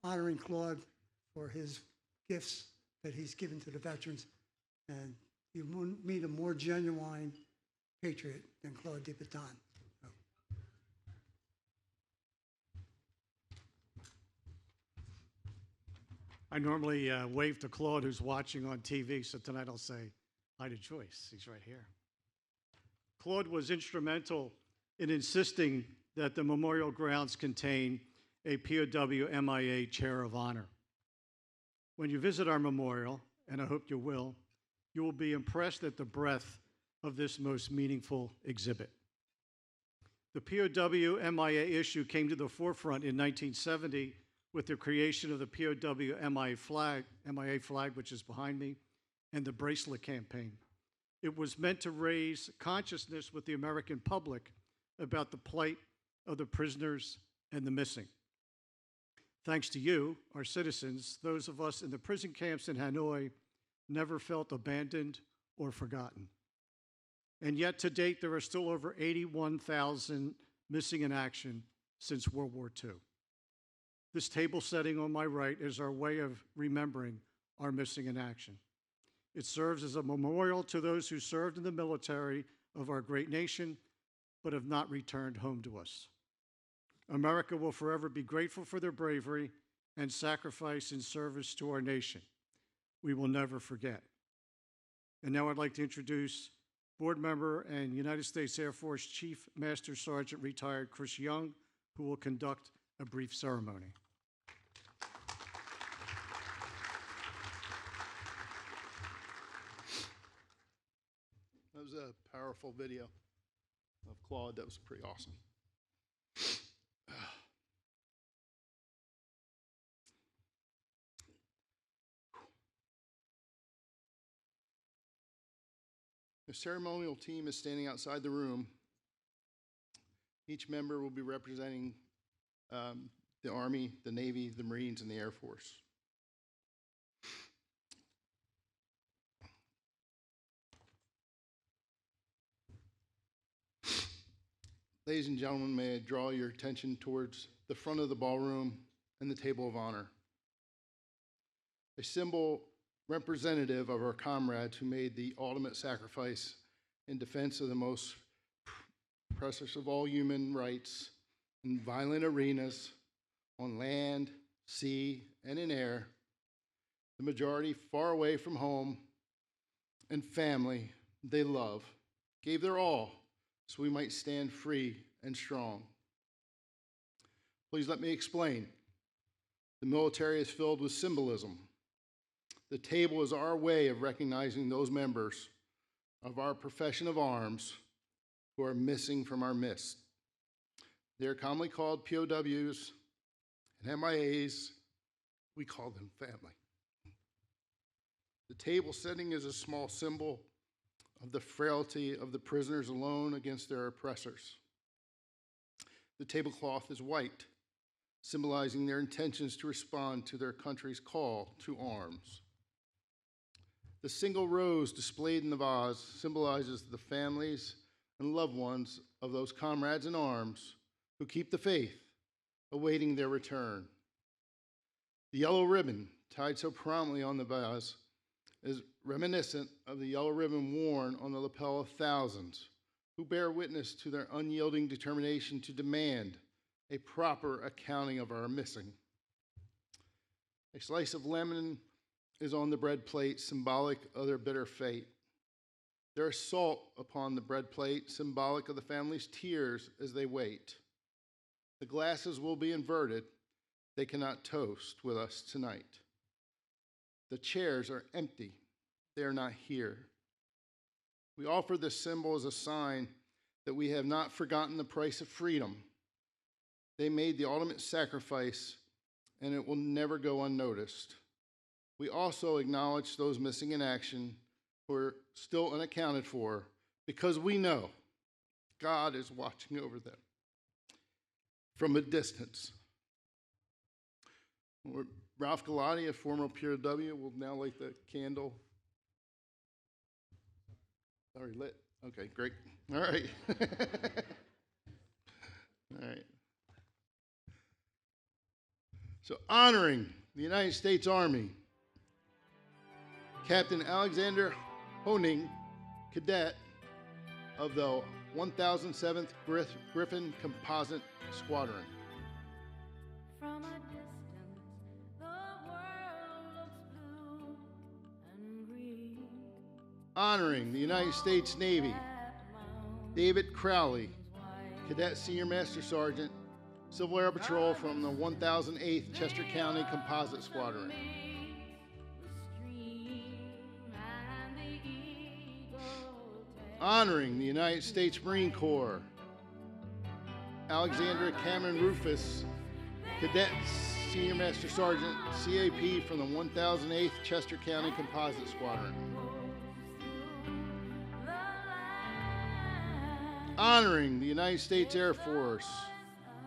honoring Claude for his gifts that he's given to the veterans. And you wouldn't meet a more genuine patriot than Claude DeBaton. I normally wave to Claude, who's watching on TV, so tonight I'll say hi to Joyce. He's right here. Claude was instrumental in insisting that the memorial grounds contain a POW MIA Chair of Honor. When you visit our memorial, and I hope you will be impressed at the breadth of this most meaningful exhibit. The POW MIA issue came to the forefront in 1970 with the creation of the POW MIA flag, which is behind me, and the Bracelet Campaign. It was meant to raise consciousness with the American public about the plight of the prisoners and the missing. Thanks to you, our citizens, those of us in the prison camps in Hanoi never felt abandoned or forgotten. And yet, to date, there are still over 81,000 missing in action since World War II. This table setting on my right is our way of remembering our missing in action. It serves as a memorial to those who served in the military of our great nation, but have not returned home to us. America will forever be grateful for their bravery and sacrifice in service to our nation. We will never forget. And now I'd like to introduce board member and United States Air Force Chief Master Sergeant retired Chris Young, who will conduct a brief ceremony. That was a powerful video of Claude. That was pretty awesome. The ceremonial team is standing outside the room. Each member will be representing the Army, the Navy, the Marines, and the Air Force. Ladies and gentlemen, may I draw your attention towards the front of the ballroom and the table of honor. A symbol representative of our comrades who made the ultimate sacrifice in defense of the most precious of all human rights in violent arenas on land, sea, and in air, the majority far away from home and family they love, gave their all so we might stand free and strong. Please let me explain. The military is filled with symbolism. The table is our way of recognizing those members of our profession of arms who are missing from our midst. They are commonly called POWs and MIAs. We call them family. The table setting is a small symbol of the frailty of the prisoners alone against their oppressors. The tablecloth is white, symbolizing their intentions to respond to their country's call to arms. The single rose displayed in the vase symbolizes the families and loved ones of those comrades in arms who keep the faith, awaiting their return. The yellow ribbon, tied so prominently on the vase, is reminiscent of the yellow ribbon worn on the lapel of thousands who bear witness to their unyielding determination to demand a proper accounting of our missing. A slice of lemon is on the bread plate, symbolic of their bitter fate. There is salt upon the bread plate, symbolic of the family's tears as they wait. The glasses will be inverted. They cannot toast with us tonight. The chairs are empty. They are not here. We offer this symbol as a sign that we have not forgotten the price of freedom. They made the ultimate sacrifice, and it will never go unnoticed. We also acknowledge those missing in action who are still unaccounted for, because we know God is watching over them from a distance. Ralph Galati, a former POW, will now light the candle. Already lit? Okay, great. All right. All right. So, honoring the United States Army, Captain Alexander Honing, cadet of the 1007th Griffin Composite Squadron. From a distance, the world looks blue and green. Honoring the United States Navy, David Crowley, Cadet Senior Master Sergeant, Civil Air Patrol from the 1008th Chester County Composite Squadron. Honoring the United States Marine Corps, Alexandra Cameron Rufus, Cadet Senior Master Sergeant, CAP from the 1008th Chester County Composite Squadron. Honoring the United States Air Force,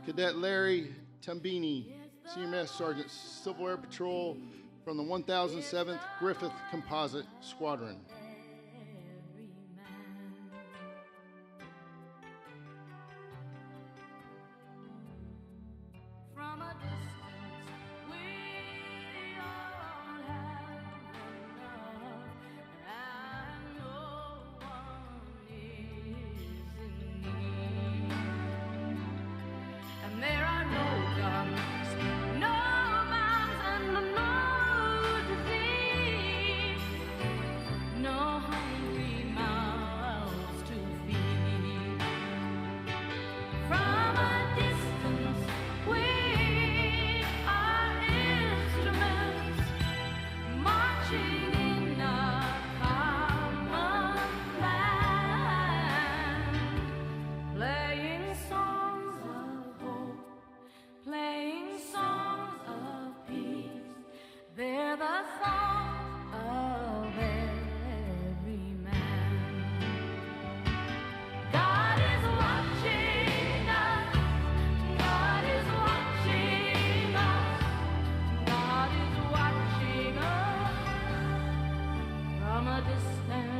Cadet Larry Tambini, Senior Master Sergeant, Civil Air Patrol from the 1007th Griffith Composite Squadron. From a distance, we all have enough, and no one is in need. And there are no guns, no bombs, and no disease, no hungry mouths to feed. From a distance, we are instruments marching in a common plan, playing songs of hope, playing songs of peace. They're the songs of every man. God is watching us. God is watching us. God is watching us from a distance.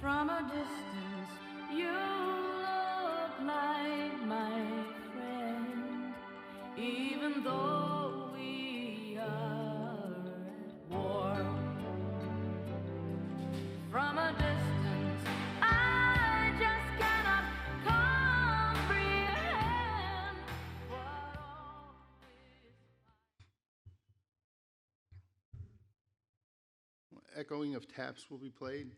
From a distance, you look like my friend, even though we are at war. From a distance, I just cannot comprehend what all Echoing of taps will be played.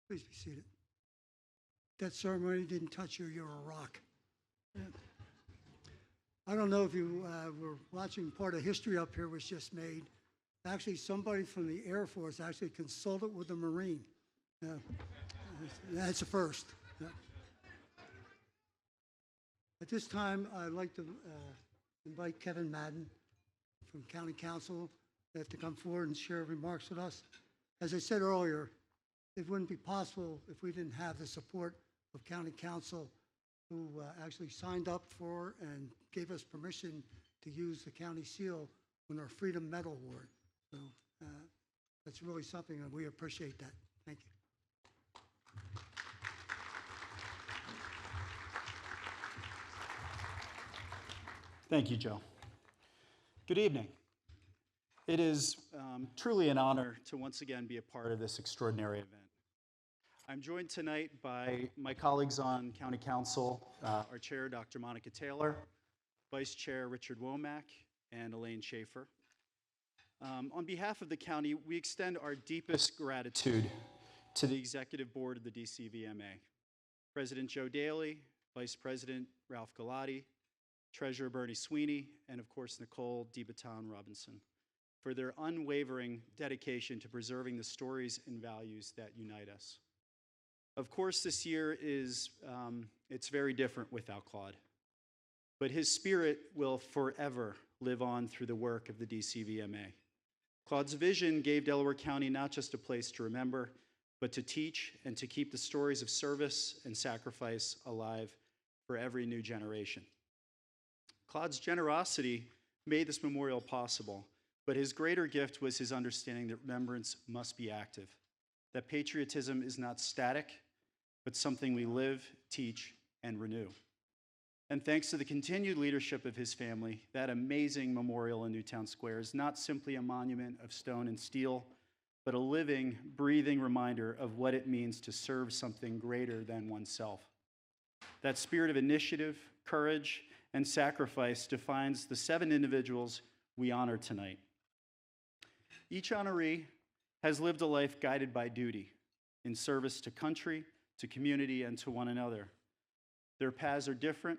Please be seated. That ceremony didn't touch you, you're a rock. Yeah. I don't know if you were watching, part of history up here was just made. Actually, somebody from the Air Force actually consulted with a Marine. That's a first. Yeah. At this time, I'd like to invite Kevin Madden from County Council to come forward and share remarks with us. As I said earlier, it wouldn't be possible if we didn't have the support of County Council, who actually signed up for and gave us permission to use the county seal on our Freedom Medal Award. So that's really something, and we appreciate that. Thank you. Thank you, Joe. Good evening. It is truly an honor to once again be a part of this extraordinary event. I'm joined tonight by my colleagues on County Council, our Chair, Dr. Monica Taylor, Vice Chair Richard Womack, and Elaine Schaefer. On behalf of the county, we extend our deepest gratitude to the Executive Board of the DCVMA, President Joe Daly, Vice President Ralph Galati, Treasurer Bernie Sweeney, and of course Nicole DeBaton Robinson, for their unwavering dedication to preserving the stories and values that unite us. Of course, this year is, it's very different without Claude, but his spirit will forever live on through the work of the DCVMA. Claude's vision gave Delaware County not just a place to remember, but to teach and to keep the stories of service and sacrifice alive for every new generation. Claude's generosity made this memorial possible, but his greater gift was his understanding that remembrance must be active, that patriotism is not static, but something we live, teach, and renew. And thanks to the continued leadership of his family, that amazing memorial in Newtown Square is not simply a monument of stone and steel, but a living, breathing reminder of what it means to serve something greater than oneself. That spirit of initiative, courage, and sacrifice defines the 7 individuals we honor tonight. Each honoree has lived a life guided by duty, in service to country, to community, and to one another. Their paths are different,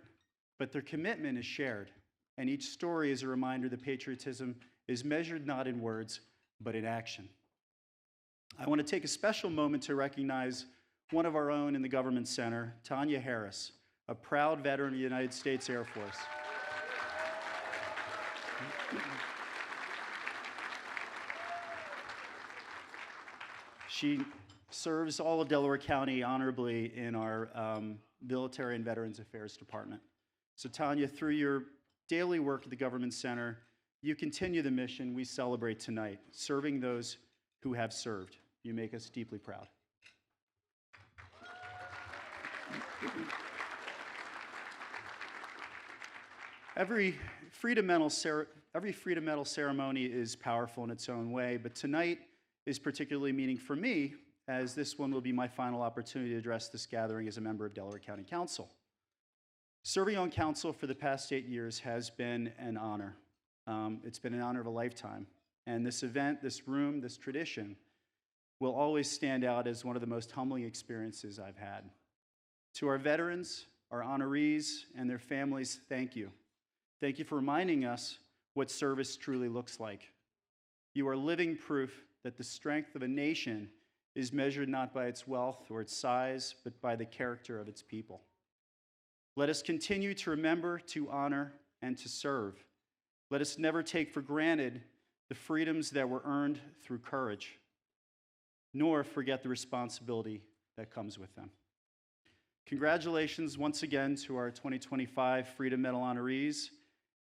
but their commitment is shared, and each story is a reminder that patriotism is measured not in words, but in action. I want to take a special moment to recognize one of our own in the Government Center, Tanya Harris, a proud veteran of the United States Air Force. She serves all of Delaware County honorably in our Military and Veterans Affairs Department. So Tanya, through your daily work at the Government Center, you continue the mission we celebrate tonight, serving those who have served. You make us deeply proud. Every Freedom Medal ceremony is powerful in its own way, but tonight is particularly meaningful for me, as this one will be my final opportunity to address this gathering as a member of Delaware County Council. Serving on council for the past 8 years has been an honor. It's been an honor of a lifetime. And this event, this room, this tradition will always stand out as one of the most humbling experiences I've had. To our veterans, our honorees, and their families, thank you. Thank you for reminding us what service truly looks like. You are living proof that the strength of a nation is measured not by its wealth or its size, but by the character of its people. Let us continue to remember, to honor, and to serve. Let us never take for granted the freedoms that were earned through courage, nor forget the responsibility that comes with them. Congratulations once again to our 2025 Freedom Medal honorees,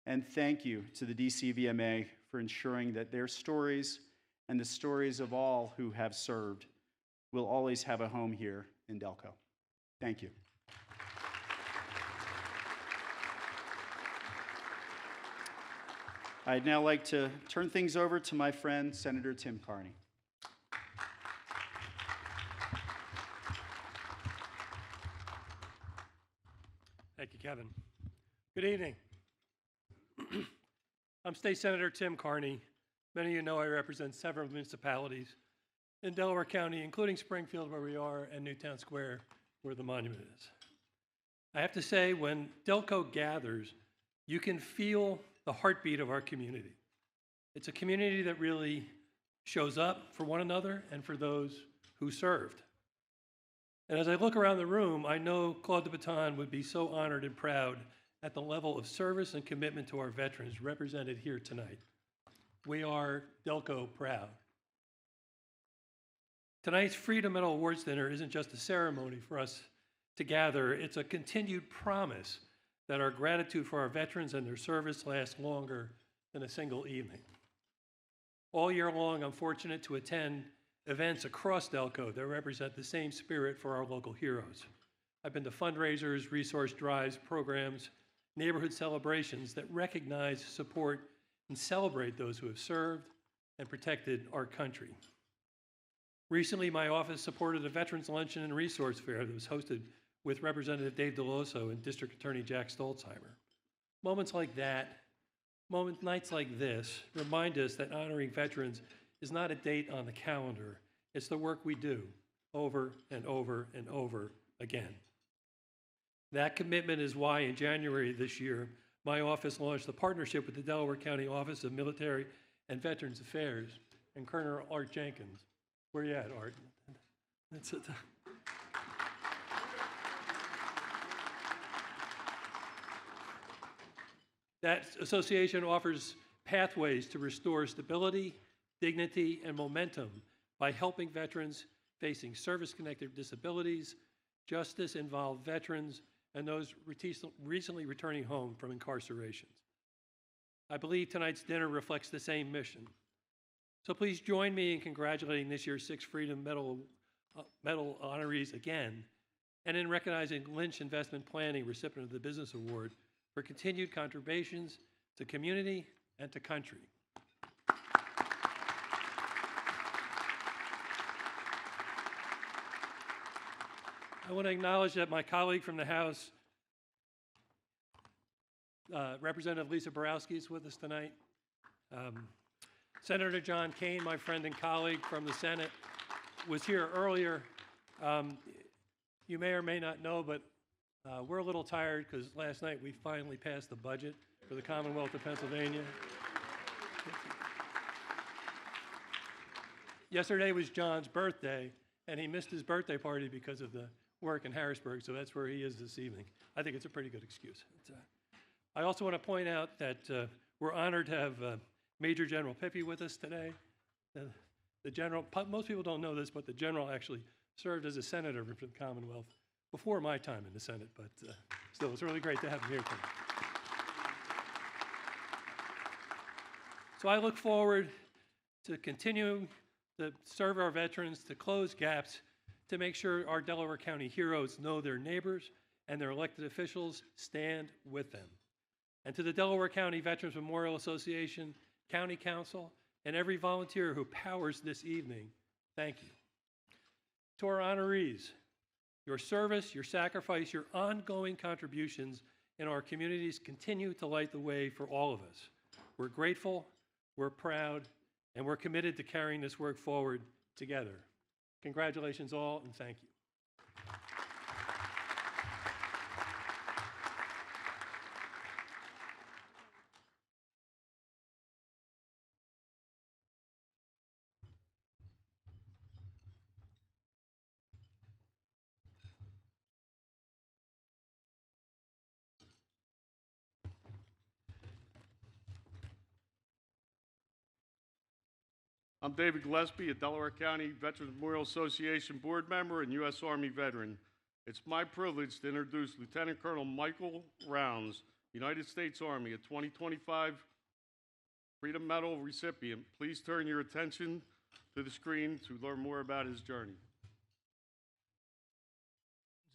and thank you to the DCVMA for ensuring that their stories and the stories of all who have served will always have a home here in Delco. Thank you. I'd now like to turn things over to my friend, Senator Tim Carney. Thank you, Kevin. Good evening. I'm State Senator Tim Carney. Many of you know I represent several municipalities in Delaware County, including Springfield, where we are, and Newtown Square, where the monument is. I have to say, when Delco gathers, you can feel the heartbeat of our community. It's a community that really shows up for one another and for those who served. And as I look around the room, I know Claude de Botton would be so honored and proud at the level of service and commitment to our veterans represented here tonight. We are Delco proud. Tonight's Freedom Medal Awards dinner isn't just a ceremony for us to gather, it's a continued promise that our gratitude for our veterans and their service lasts longer than a single evening. All year long, I'm fortunate to attend events across Delco that represent the same spirit for our local heroes. I've been to fundraisers, resource drives, programs, neighborhood celebrations that recognize, support, and celebrate those who have served and protected our country. Recently, my office supported a Veterans Luncheon and Resource Fair that was hosted with Representative Dave Deloso and District Attorney Jack Stolzheimer. Moments like that, nights like this, remind us that honoring veterans is not a date on the calendar. It's the work we do over and over and over again. That commitment is why in January this year, my office launched a partnership with the Delaware County Office of Military and Veterans Affairs and Colonel Art Jenkins. Where you at, Art? That's it. That association offers pathways to restore stability, dignity, and momentum by helping veterans facing service-connected disabilities, justice-involved veterans, and those recently returning home from incarcerations. I believe tonight's dinner reflects the same mission. So please join me in congratulating this year's 6 Freedom Medal honorees again, and in recognizing Lynch Investment Planning, recipient of the Business Award, for continued contributions to community and to country. I want to acknowledge that my colleague from the House, Representative Lisa Borowski, is with us tonight. Senator John Kane, my friend and colleague from the Senate, was here earlier. You may or may not know, but we're a little tired because last night we finally passed the budget for the Commonwealth of Pennsylvania. Yesterday was John's birthday, and he missed his birthday party because of the work in Harrisburg, so that's where he is this evening. I think it's a pretty good excuse. I also want to point out that we're honored to have Major General Pippy with us today. The general, most people don't know this, but the general actually served as a senator for the Commonwealth before my time in the Senate, but still, it's really great to have him here tonight. So I look forward to continuing to serve our veterans, to close gaps, to make sure our Delaware County heroes know their neighbors and their elected officials stand with them. And to the Delaware County Veterans Memorial Association, County Council, and every volunteer who powers this evening, thank you. To our honorees, your service, your sacrifice, your ongoing contributions in our communities continue to light the way for all of us. We're grateful, we're proud, and we're committed to carrying this work forward together. Congratulations all, and thank you. I'm David Gillespie, a Delaware County Veterans Memorial Association board member and U.S. Army veteran. It's my privilege to introduce Lieutenant Colonel Michael Rounds, United States Army, a 2025 Freedom Medal recipient. Please turn your attention to the screen to learn more about his journey.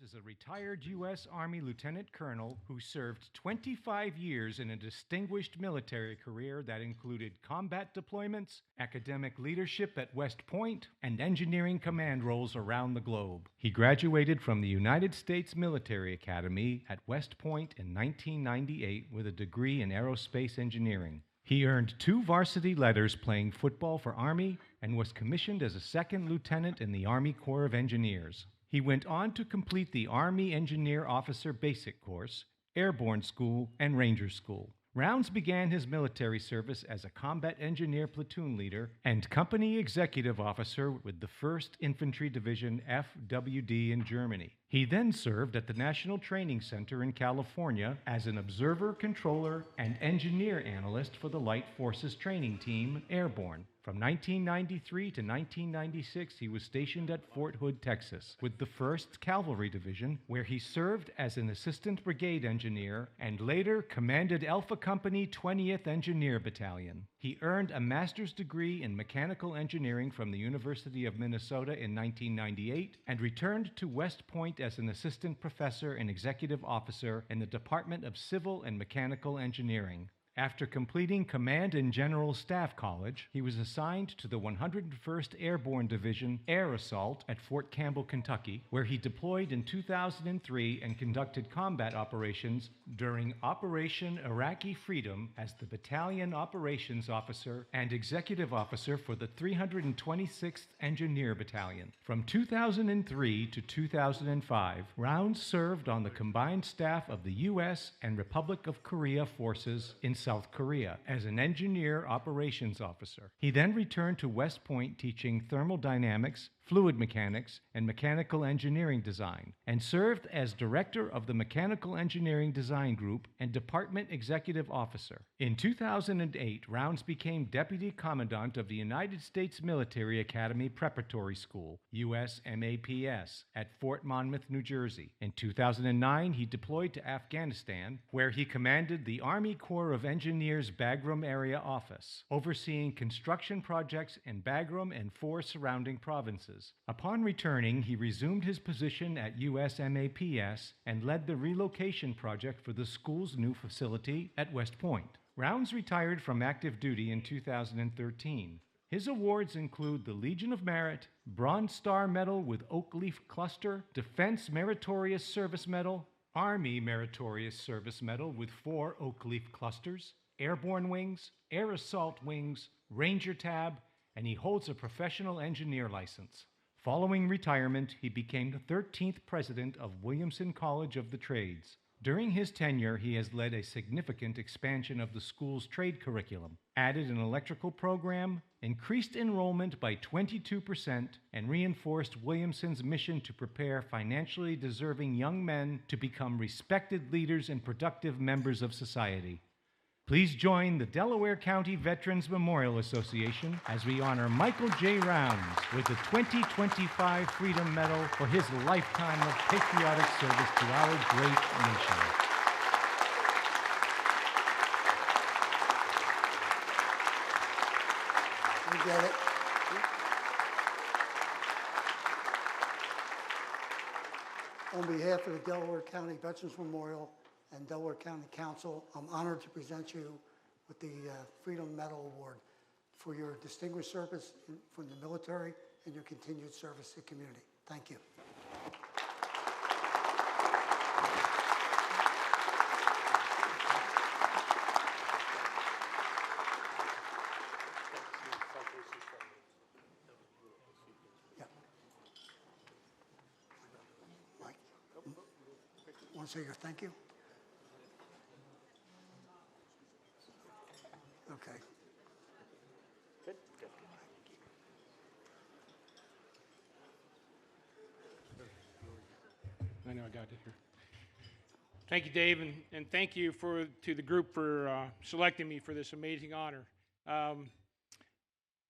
Is a retired U.S. Army Lieutenant Colonel who served 25 years in a distinguished military career that included combat deployments, academic leadership at West Point, and engineering command roles around the globe. He graduated from the United States Military Academy at West Point in 1998 with a degree in aerospace engineering. He earned 2 varsity letters playing football for Army and was commissioned as a second lieutenant in the Army Corps of Engineers. He went on to complete the Army Engineer Officer Basic Course, Airborne School, and Ranger School. Rounds began his military service as a combat engineer platoon leader and company executive officer with the 1st Infantry Division FWD in Germany. He then served at the National Training Center in California as an observer, controller, and engineer analyst for the Light Forces Training Team, Airborne. From 1993 to 1996, he was stationed at Fort Hood, Texas, with the 1st Cavalry Division, where he served as an assistant brigade engineer and later commanded Alpha Company 20th Engineer Battalion. He earned a master's degree in mechanical engineering from the University of Minnesota in 1998 and returned to West Point as an assistant professor and executive officer in the Department of Civil and Mechanical Engineering. After completing Command and General Staff College, he was assigned to the 101st Airborne Division Air Assault at Fort Campbell, Kentucky, where he deployed in 2003 and conducted combat operations during Operation Iraqi Freedom as the Battalion Operations Officer and Executive Officer for the 326th Engineer Battalion. From 2003 to 2005, Rounds served on the combined staff of the U.S. and Republic of Korea forces in South Korea as an engineer operations officer. He then returned to West Point teaching thermodynamics, fluid mechanics, and mechanical engineering design, and served as director of the Mechanical Engineering Design Group and department executive officer. In 2008, Rounds became deputy commandant of the United States Military Academy Preparatory School, USMAPS, at Fort Monmouth, New Jersey. In 2009, he deployed to Afghanistan, where he commanded the Army Corps of Engineers Bagram Area Office, overseeing construction projects in Bagram and 4 surrounding provinces. Upon returning, he resumed his position at USMAPS and led the relocation project for the school's new facility at West Point. Rounds retired from active duty in 2013. His awards include the Legion of Merit, Bronze Star Medal with Oak Leaf Cluster, Defense Meritorious Service Medal, Army Meritorious Service Medal with 4 Oak Leaf Clusters, Airborne Wings, Air Assault Wings, Ranger Tab, and he holds a professional engineer license. Following retirement, he became the 13th president of Williamson College of the Trades. During his tenure, he has led a significant expansion of the school's trade curriculum, added an electrical program, increased enrollment by 22%, and reinforced Williamson's mission to prepare financially deserving young men to become respected leaders and productive members of society. Please join the Delaware County Veterans Memorial Association as we honor Michael J. Rounds with the 2025 Freedom Medal for his lifetime of patriotic service to our great nation. You get it. On behalf of the Delaware County Veterans Memorial and Delaware County Council, I'm honored to present you with the Freedom Medal Award for your distinguished service from the military and your continued service to the community. Thank you. Mike, want to say your thank you? Okay. I know I got it here. Thank you, Dave, and thank you to the group for selecting me for this amazing honor.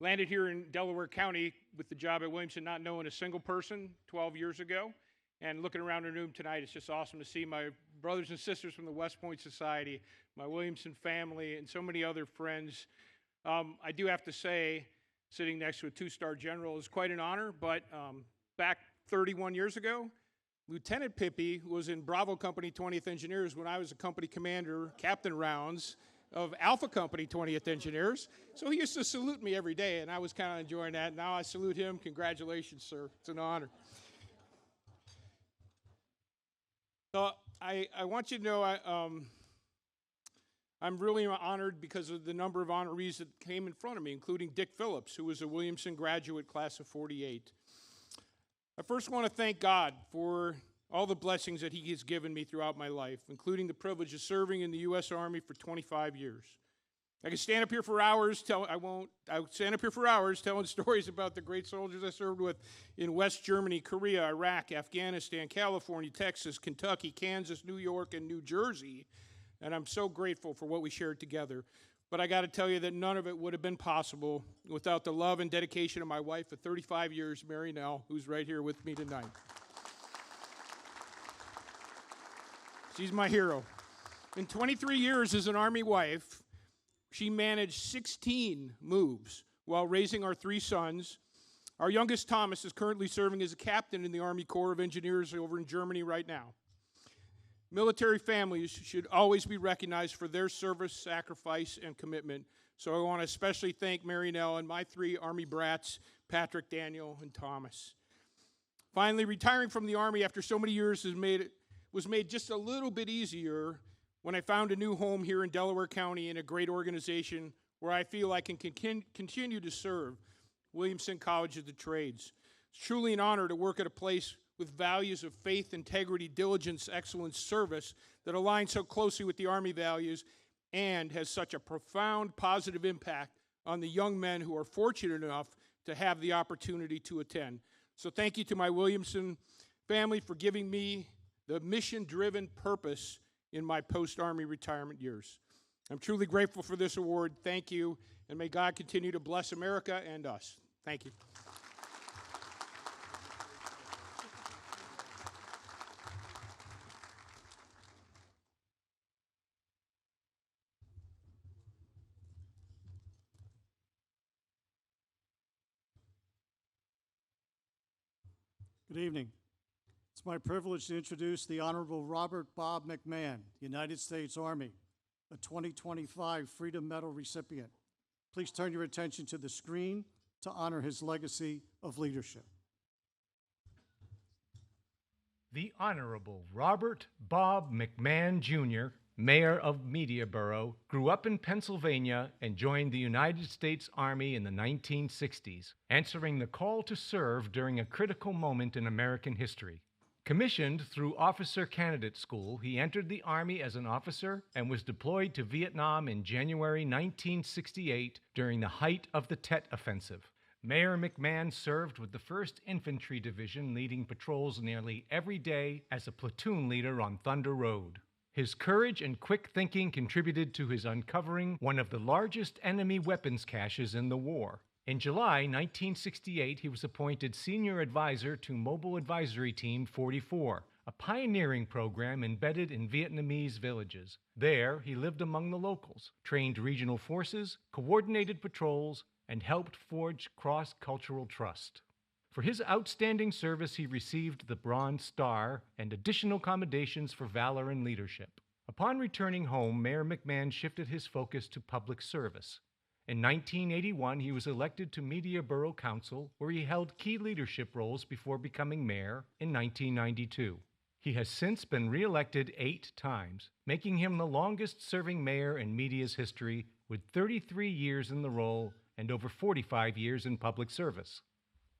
Landed here in Delaware County with the job at Williamson, not knowing a single person 12 years ago, and looking around the room tonight, it's just awesome to see my brothers and sisters from the West Point Society, my Williamson family, and so many other friends. I do have to say, sitting next to a 2-star general is quite an honor, but back 31 years ago, Lieutenant Pippi was in Bravo Company 20th Engineers when I was a company commander, Captain Rounds, of Alpha Company 20th Engineers. So he used to salute me every day, and I was kind of enjoying that. Now I salute him. Congratulations, sir. It's an honor. So I want you to know I'm really honored because of the number of honorees that came in front of me, including Dick Phillips, who was a Williamson graduate, class of '48. I first want to thank God for all the blessings that He has given me throughout my life, including the privilege of serving in the U.S. Army for 25 years. I could stand up here for hours. I'll stand up here for hours telling stories about the great soldiers I served with in West Germany, Korea, Iraq, Afghanistan, California, Texas, Kentucky, Kansas, New York, and New Jersey. And I'm so grateful for what we shared together. But I got to tell you that none of it would have been possible without the love and dedication of my wife of 35 years, Mary Nell, who's right here with me tonight. She's my hero. In 23 years as an Army wife, she managed 16 moves while raising our 3 sons. Our youngest, Thomas, is currently serving as a captain in the Army Corps of Engineers over in Germany right now. Military families should always be recognized for their service, sacrifice, and commitment. So I want to especially thank Mary Nell and my 3 Army brats, Patrick, Daniel, and Thomas. Finally, retiring from the Army after so many years was made just a little bit easier when I found a new home here in Delaware County in a great organization where I feel I can continue to serve, Williamson College of the Trades. It's truly an honor to work at a place with values of faith, integrity, diligence, excellence, service that align so closely with the Army values and has such a profound positive impact on the young men who are fortunate enough to have the opportunity to attend. So thank you to my Williamson family for giving me the mission-driven purpose in my post-Army retirement years. I'm truly grateful for this award. Thank you, and may God continue to bless America and us. Thank you. Good evening. It's my privilege to introduce the Honorable Robert Bob McMahon, United States Army, a 2025 Freedom Medal recipient. Please turn your attention to the screen to honor his legacy of leadership. The Honorable Robert Bob McMahon, Jr., Mayor of Mediaborough, grew up in Pennsylvania and joined the United States Army in the 1960s, answering the call to serve during a critical moment in American history. Commissioned through Officer Candidate School, he entered the Army as an officer and was deployed to Vietnam in January 1968 during the height of the Tet Offensive. Mayor McMahon served with the 1st Infantry Division, leading patrols nearly every day as a platoon leader on Thunder Road. His courage and quick thinking contributed to his uncovering one of the largest enemy weapons caches in the war. In July 1968, he was appointed Senior Advisor to Mobile Advisory Team 44, a pioneering program embedded in Vietnamese villages. There, he lived among the locals, trained regional forces, coordinated patrols, and helped forge cross-cultural trust. For his outstanding service, he received the Bronze Star and additional commendations for valor and leadership. Upon returning home, Mayor McMahon shifted his focus to public service. In 1981, he was elected to Mediaborough Council, where he held key leadership roles before becoming mayor in 1992. He has since been re-elected 8 times, making him the longest-serving mayor in Media's history, with 33 years in the role and over 45 years in public service.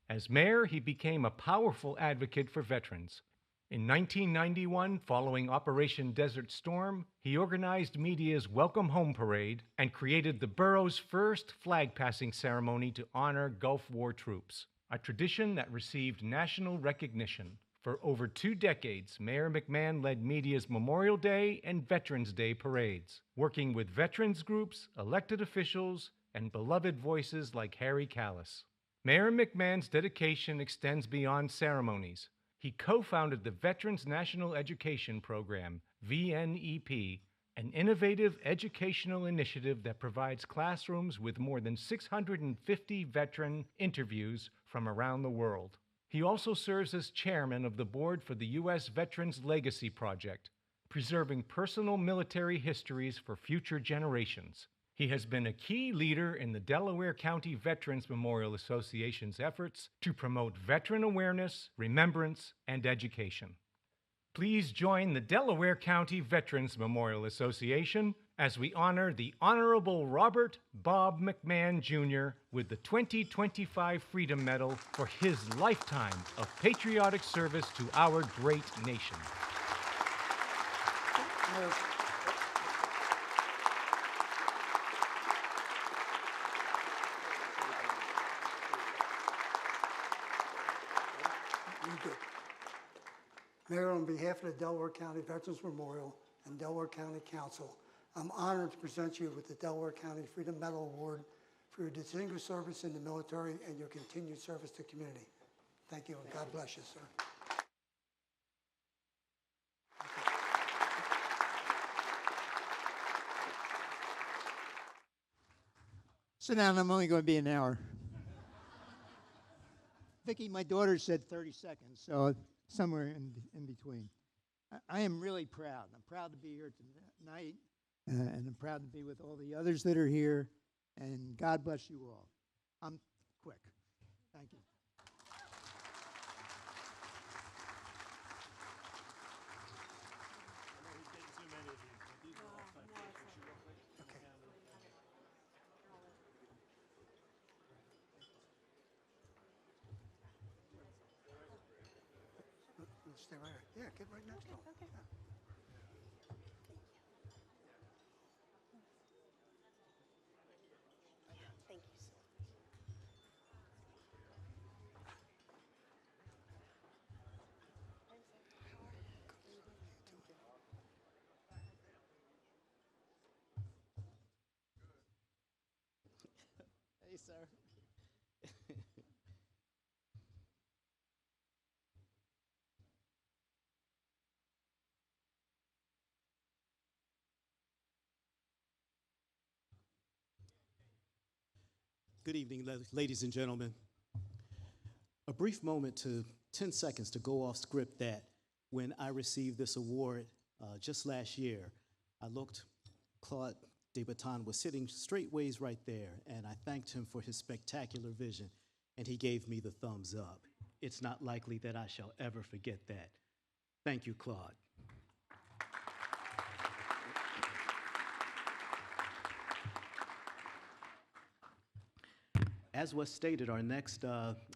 As mayor, he became a powerful advocate for veterans. In 1991, following Operation Desert Storm, he organized Media's Welcome Home Parade and created the borough's first flag-passing ceremony to honor Gulf War troops, a tradition that received national recognition. For over 2 decades, Mayor McMahon led Media's Memorial Day and Veterans Day parades, working with veterans groups, elected officials, and beloved voices like Harry Callis. Mayor McMahon's dedication extends beyond ceremonies. He co-founded the Veterans National Education Program, VNEP, an innovative educational initiative that provides classrooms with more than 650 veteran interviews from around the world. He also serves as chairman of the board for the U.S. Veterans Legacy Project, preserving personal military histories for future generations. He has been a key leader in the Delaware County Veterans Memorial Association's efforts to promote veteran awareness, remembrance, and education. Please join the Delaware County Veterans Memorial Association as we honor the Honorable Robert Bob McMahon Jr. with the 2025 Freedom Medal for his lifetime of patriotic service to our great nation. Mayor, on behalf of the Delaware County Veterans Memorial and Delaware County Council, I'm honored to present you with the Delaware County Freedom Medal Award for your distinguished service in the military and your continued service to the community. Thank you, and God bless you, sir. Sit down, I'm only going to be an hour. Vicki, my daughter said 30 seconds, so somewhere in between. I am really proud. I'm proud to be here tonight, and I'm proud to be with all the others that are here, and God bless you all. I'm quick. Thank you. Stay right here. Yeah, get right next to him. Okay. Thank you so Hey, sir. Good evening, ladies and gentlemen. A brief moment to 10 seconds to go off script that when I received this award just last year, I looked, Claude DeBaton was sitting straightways right there, and I thanked him for his spectacular vision, and he gave me the thumbs up. It's not likely that I shall ever forget that. Thank you, Claude. As was stated, our next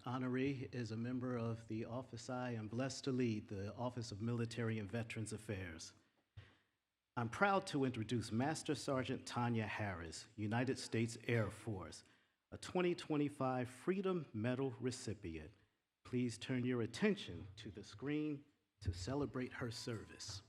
honoree is a member of the office I am blessed to lead, the Office of Military and Veterans Affairs. I'm proud to introduce Master Sergeant Tanya Harris, United States Air Force, a 2025 Freedom Medal recipient. Please turn your attention to the screen to celebrate her service.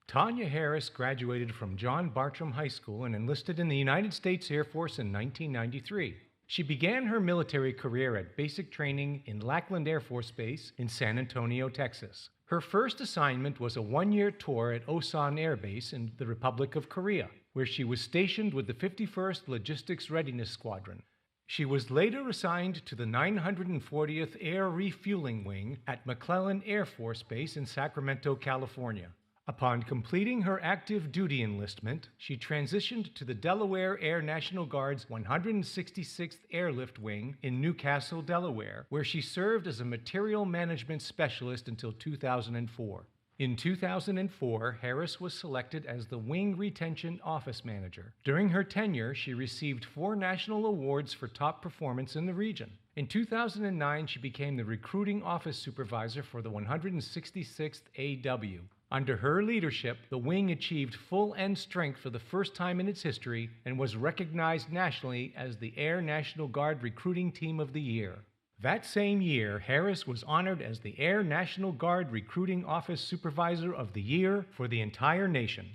Tanya Harris graduated from John Bartram High School and enlisted in the United States Air Force in 1993. She began her military career at basic training in Lackland Air Force Base in San Antonio, Texas. Her first assignment was a one-year tour at Osan Air Base in the Republic of Korea, where she was stationed with the 51st Logistics Readiness Squadron. She was later assigned to the 940th Air Refueling Wing at McClellan Air Force Base in Sacramento, California. Upon completing her active duty enlistment, she transitioned to the Delaware Air National Guard's 166th Airlift Wing in Newcastle, Delaware, where she served as a material management specialist until 2004. In 2004, Harris was selected as the Wing Retention Office Manager. During her tenure, she received 4 national awards for top performance in the region. In 2009, she became the Recruiting Office Supervisor for the 166th AW. Under her leadership, the wing achieved full end strength for the first time in its history and was recognized nationally as the Air National Guard Recruiting Team of the Year. That same year, Harris was honored as the Air National Guard Recruiting Office Supervisor of the Year for the entire nation.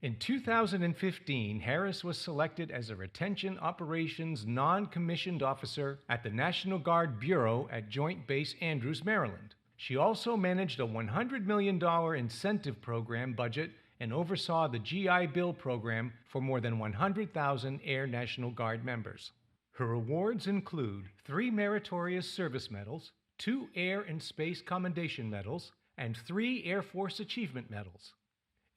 In 2015, Harris was selected as a Retention Operations Non-Commissioned Officer at the National Guard Bureau at Joint Base Andrews, Maryland. She also managed a $100 million incentive program budget and oversaw the GI Bill program for more than 100,000 Air National Guard members. Her awards include 3 Meritorious Service Medals, 2 Air and Space Commendation Medals, and 3 Air Force Achievement Medals.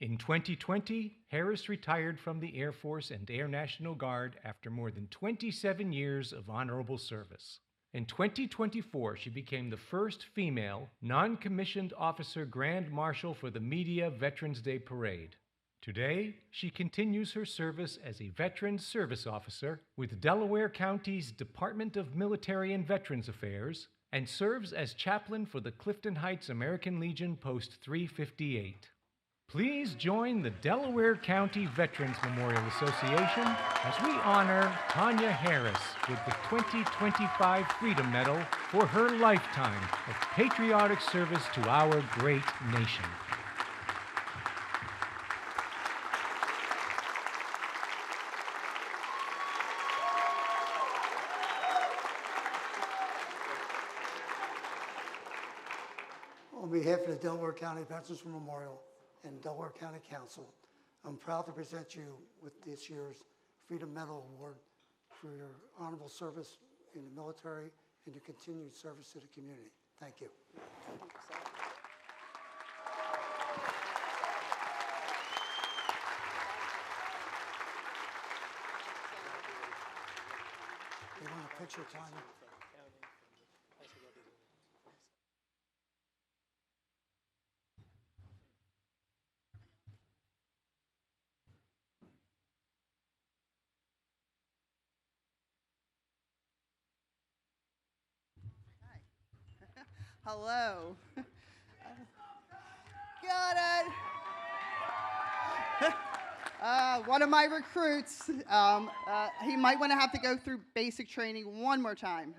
In 2020, Harris retired from the Air Force and Air National Guard after more than 27 years of honorable service. In 2024, she became the first female non-commissioned officer Grand Marshal for the Media Veterans Day Parade. Today, she continues her service as a Veterans Service Officer with Delaware County's Department of Military and Veterans Affairs and serves as chaplain for the Clifton Heights American Legion Post 358. Please join the Delaware County Veterans Memorial Association as we honor Tanya Harris with the 2025 Freedom Medal for her lifetime of patriotic service to our great nation. On behalf of the Delaware County Veterans Memorial and Delaware County Council, I'm proud to present you with this year's Freedom Medal Award for your honorable service in the military and your continued service to the community. Thank you. You want a picture, Tanya? Hello. Got it. One of my recruits, he might want to have to go through basic training one more time.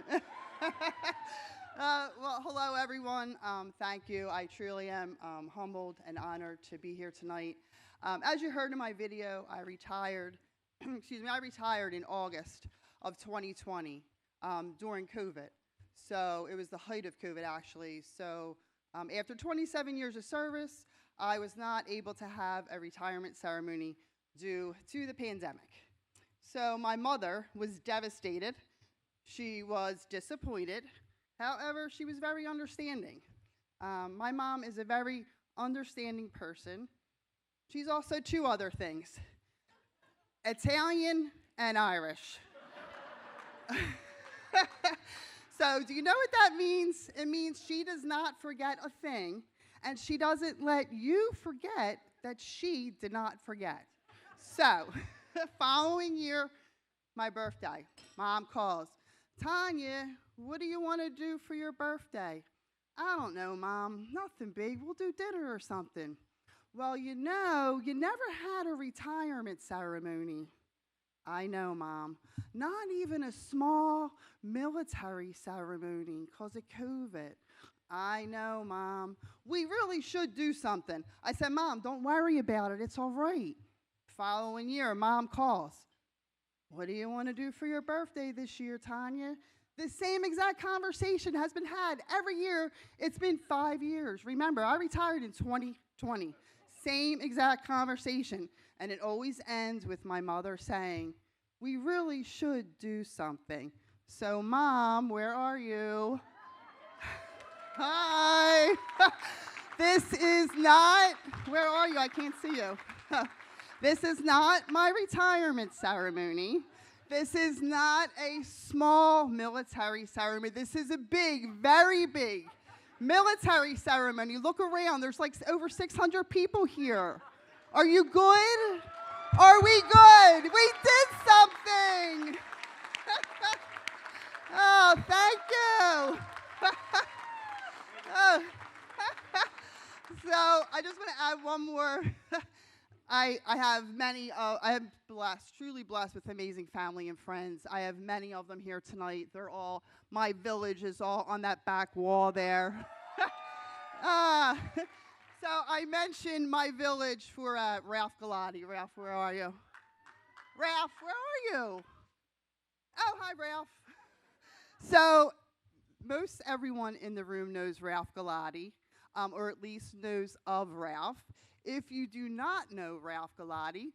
Well, hello, everyone. Thank you. I truly am humbled and honored to be here tonight. As you heard in my video, I retired, I retired in August of 2020 during COVID. So it was the height of COVID, actually. So after 27 years of service, I was not able to have a retirement ceremony due to the pandemic. So my mother was devastated. She was disappointed. However, she was very understanding. My mom is a very understanding person. She's also two other things, Italian and Irish. So do you know what that means? It means she does not forget a thing, and she doesn't let you forget that she did not forget. So, following year, my birthday, Mom calls, Tanya, what do you want to do for your birthday? I don't know, Mom, nothing big. We'll do dinner or something. Well, you know, you never had a retirement ceremony. I know, Mom. Not even a small military ceremony because of COVID. I know, Mom. We really should do something. I said, Mom, don't worry about it. It's all right. Following year, Mom calls. What do you want to do for your birthday this year, Tanya? The same exact conversation has been had every year. It's been 5 years. Remember, I retired in 2020. Same exact conversation. And it always ends with my mother saying, we really should do something. So, Mom, where are you? Hi. This is not, where are you? I can't see you. This is not my retirement ceremony. This is not a small military ceremony. This is a big, very big military ceremony. Look around. There's like over 600 people here. Are you good? Are we good? We did something. Oh, thank you. Oh. So I just want to add one more. I am blessed, truly blessed with amazing family and friends. I have many of them here tonight. They're all, my village is all on that back wall there. So I mentioned my village for Ralph Galati. Ralph, where are you? Ralph, where are you? Oh, hi, Ralph. So most everyone in the room knows Ralph Galati, or at least knows of Ralph. If you do not know Ralph Galati,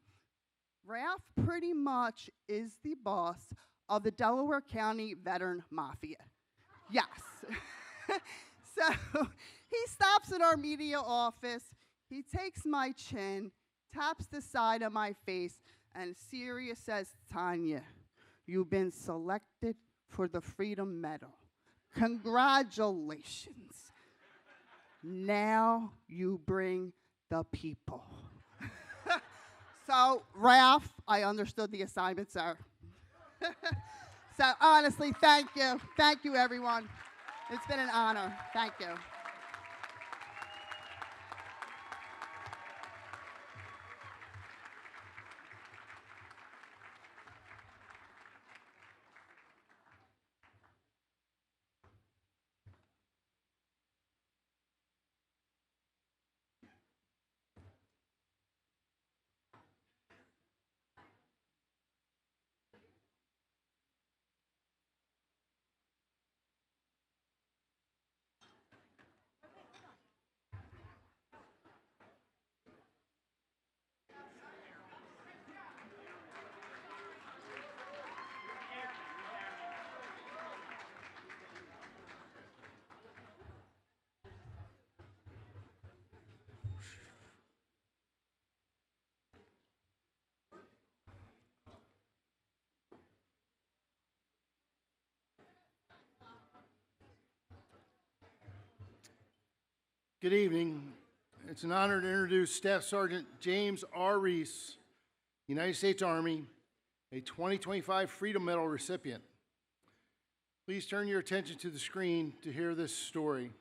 Ralph pretty much is the boss of the Delaware County Veteran Mafia. Yes. So he stops at our media office, he takes my chin, taps the side of my face, and serious says, Tanya, you've been selected for the Freedom Medal. Congratulations. Now you bring the people. So, Ralph, I understood the assignment, sir. So, honestly, thank you. Thank you, everyone. It's been an honor. Thank you. Good evening. It's an honor to introduce Staff Sergeant James R. Reese, United States Army, a 2025 Freedom Medal recipient. Please turn your attention to the screen to hear this story.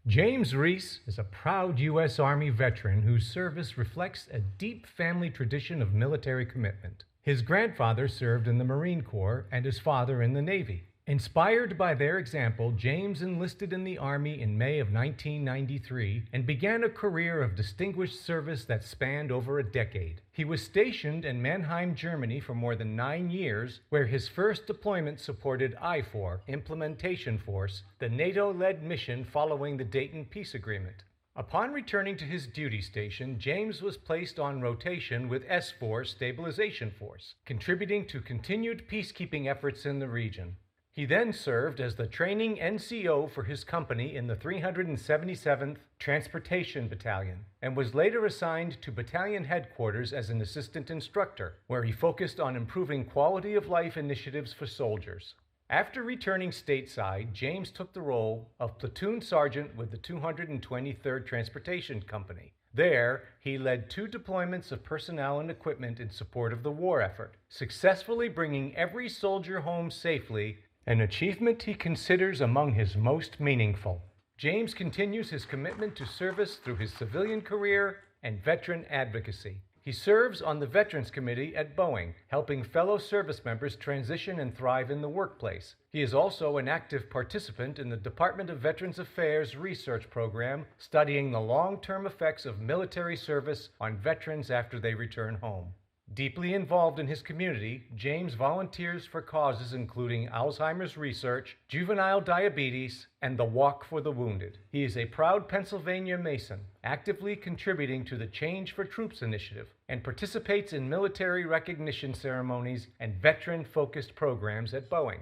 James Reese is a proud U.S. Army veteran whose service reflects a deep family tradition of military commitment. His grandfather served in the Marine Corps and his father in the Navy. Inspired by their example, James enlisted in the Army in May of 1993 and began a career of distinguished service that spanned over a decade. He was stationed in Mannheim, Germany for more than 9 years, where his first deployment supported IFOR, Implementation Force, the NATO-led mission following the Dayton Peace Agreement. Upon returning to his duty station, James was placed on rotation with S4 Stabilization Force, contributing to continued peacekeeping efforts in the region. He then served as the training NCO for his company in the 377th Transportation Battalion and was later assigned to battalion headquarters as an assistant instructor, where he focused on improving quality of life initiatives for soldiers. After returning stateside, James took the role of platoon sergeant with the 223rd Transportation Company. There, he led 2 deployments of personnel and equipment in support of the war effort, successfully bringing every soldier home safely, an achievement he considers among his most meaningful. James continues his commitment to service through his civilian career and veteran advocacy. He serves on the Veterans Committee at Boeing, helping fellow service members transition and thrive in the workplace. He is also an active participant in the Department of Veterans Affairs research program, studying the long-term effects of military service on veterans after they return home. Deeply involved in his community, James volunteers for causes including Alzheimer's research, juvenile diabetes, and the Walk for the Wounded. He is a proud Pennsylvania Mason, actively contributing to the Change for Troops initiative, and participates in military recognition ceremonies and veteran-focused programs at Boeing.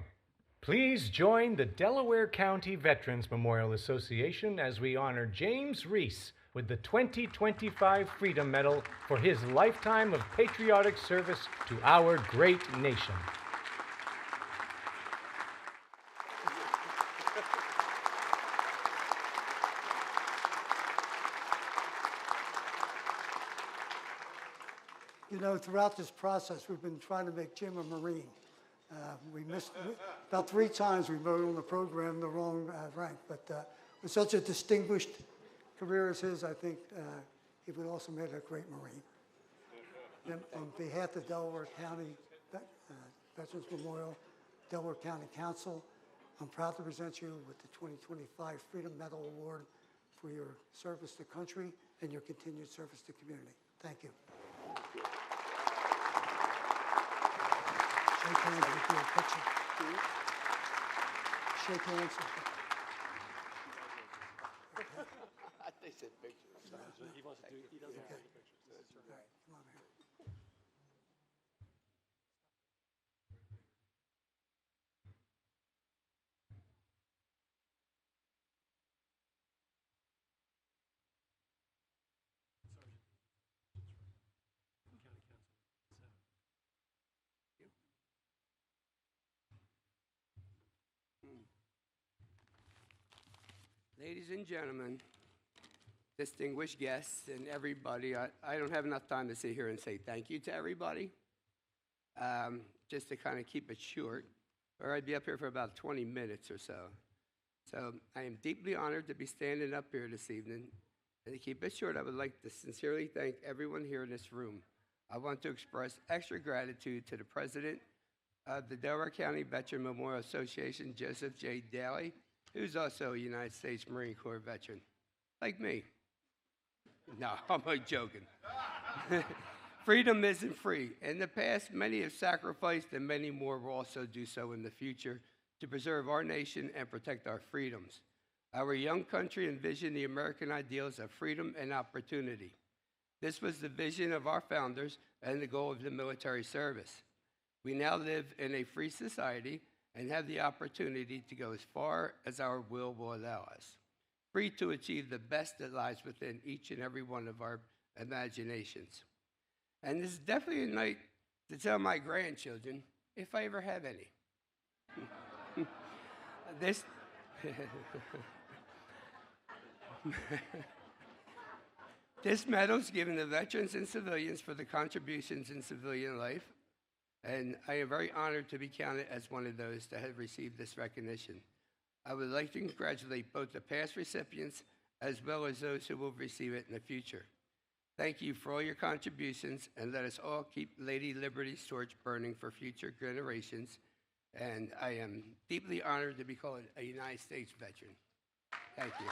Please join the Delaware County Veterans Memorial Association as we honor James Reese with the 2025 Freedom Medal for his lifetime of patriotic service to our great nation. You know, throughout this process, we've been trying to make Jim a Marine. We missed about 3 times we voted on the program the wrong rank, but with such a distinguished career as his, I think he would also make a great Marine. And on behalf of Delaware County Veterans Memorial, Delaware County Council, I'm proud to present you with the 2025 Freedom Medal Award for your service to country and your continued service to community. Thank you. Shake hands with your picture. Shake hands. They said pictures. He wants to do, he doesn't want to take pictures. All right, come on here. Ladies and gentlemen, distinguished guests, and everybody. I don't have enough time to sit here and say thank you to everybody. Just to kind of keep it short, or I'd be up here for about 20 minutes or so. So I am deeply honored to be standing up here this evening. And to keep it short, I would like to sincerely thank everyone here in this room. I want to express extra gratitude to the president of the Delaware County Veteran Memorial Association, Joseph J. Daly, who's also a United States Marine Corps veteran, like me. No, I'm only joking. Freedom isn't free. In the past, many have sacrificed, and many more will also do so in the future to preserve our nation and protect our freedoms. Our young country envisioned the American ideals of freedom and opportunity. This was the vision of our founders and the goal of the military service. We now live in a free society and have the opportunity to go as far as our will allow us, free to achieve the best that lies within each and every one of our imaginations. And this is definitely a night to tell my grandchildren, if I ever have any. This medal is given to veterans and civilians for the contributions in civilian life, and I am very honored to be counted as one of those that have received this recognition. I would like to congratulate both the past recipients as well as those who will receive it in the future. Thank you for all your contributions, and let us all keep Lady Liberty's torch burning for future generations. And I am deeply honored to be called a United States veteran. Thank you.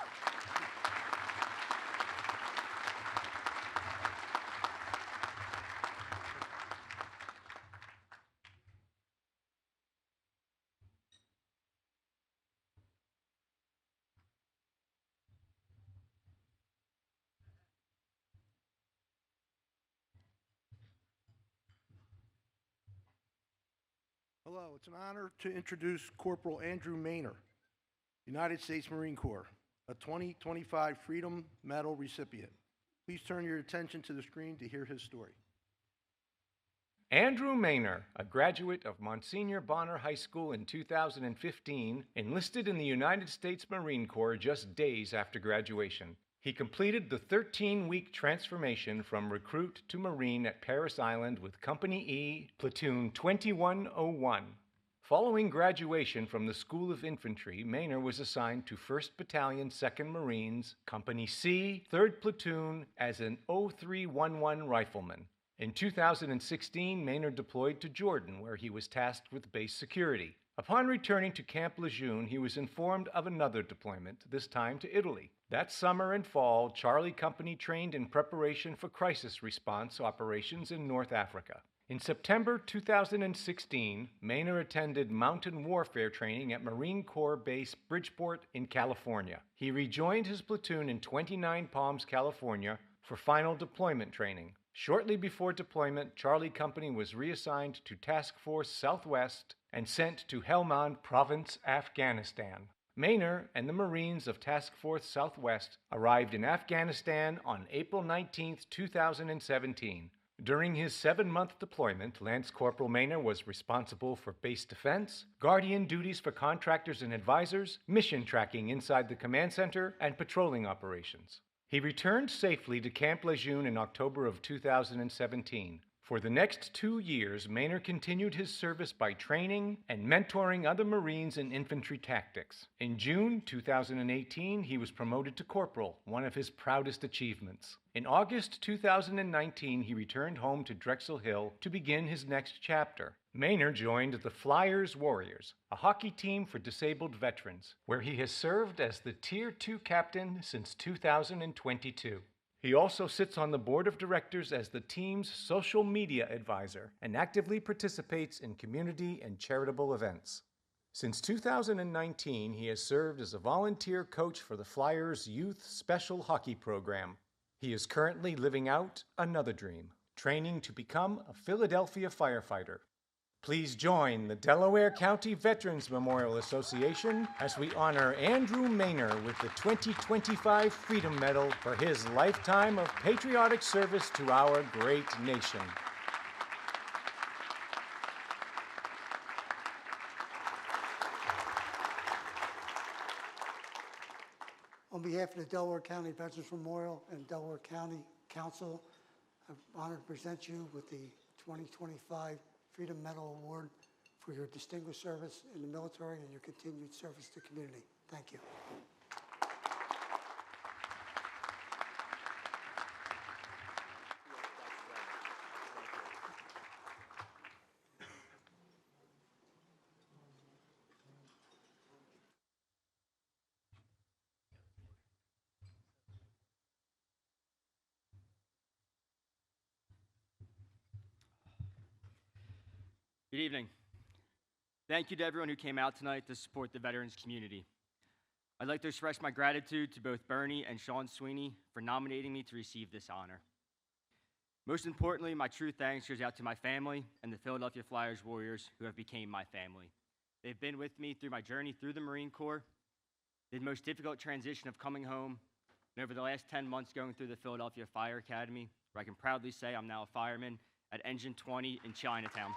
Hello, it's an honor to introduce Corporal Andrew Maynor, United States Marine Corps, a 2025 Freedom Medal recipient. Please turn your attention to the screen to hear his story. Andrew Maynor, a graduate of Monsignor Bonner High School in 2015, enlisted in the United States Marine Corps just days after graduation. He completed the 13-week transformation from recruit to Marine at Parris Island with Company E, Platoon 2101. Following graduation from the School of Infantry, Maynor was assigned to 1st Battalion, 2nd Marines, Company C, 3rd Platoon, as an 0311 rifleman. In 2016, Maynor deployed to Jordan, where he was tasked with base security. Upon returning to Camp Lejeune, he was informed of another deployment, this time to Italy. That summer and fall, Charlie Company trained in preparation for crisis response operations in North Africa. In September 2016, Maynor attended mountain warfare training at Marine Corps Base Bridgeport in California. He rejoined his platoon in 29 Palms, California, for final deployment training. Shortly before deployment, Charlie Company was reassigned to Task Force Southwest and sent to Helmand Province, Afghanistan. Maynor and the Marines of Task Force Southwest arrived in Afghanistan on April 19, 2017. During his 7-month deployment, Lance Corporal Maynor was responsible for base defense, guardian duties for contractors and advisors, mission tracking inside the command center, and patrolling operations. He returned safely to Camp Lejeune in October of 2017. For the next 2 years, Maynor continued his service by training and mentoring other Marines in infantry tactics. In June 2018, he was promoted to corporal, one of his proudest achievements. In August 2019, he returned home to Drexel Hill to begin his next chapter. Maynor joined the Flyers Warriors, a hockey team for disabled veterans, where he has served as the Tier 2 captain since 2022. He also sits on the board of directors as the team's social media advisor and actively participates in community and charitable events. Since 2019, he has served as a volunteer coach for the Flyers Youth Special Hockey Program. He is currently living out another dream, training to become a Philadelphia firefighter. Please join the Delaware County Veterans Memorial Association as we honor Andrew Maynor with the 2025 Freedom Medal for his lifetime of patriotic service to our great nation. On behalf of the Delaware County Veterans Memorial and Delaware County Council, I'm honored to present you with the 2025 Freedom Medal Award for your distinguished service in the military and your continued service to the community. Thank you. Good evening. Thank you to everyone who came out tonight to support the veterans community. I'd like to express my gratitude to both Bernie and Sean Sweeney for nominating me to receive this honor. Most importantly, my true thanks goes out to my family and the Philadelphia Flyers Warriors who have become my family. They've been with me through my journey through the Marine Corps, the most difficult transition of coming home, and over the last 10 months going through the Philadelphia Fire Academy, where I can proudly say I'm now a fireman at Engine 20 in Chinatown.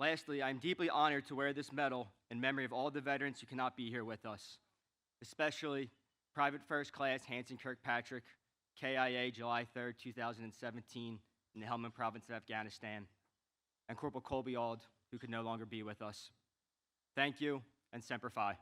Lastly, I'm deeply honored to wear this medal in memory of all the veterans who cannot be here with us, especially Private First Class Hanson Kirkpatrick, KIA July 3rd, 2017, in the Helmand Province of Afghanistan, and Corporal Colby Auld, who could no longer be with us. Thank you, and Semper Fi.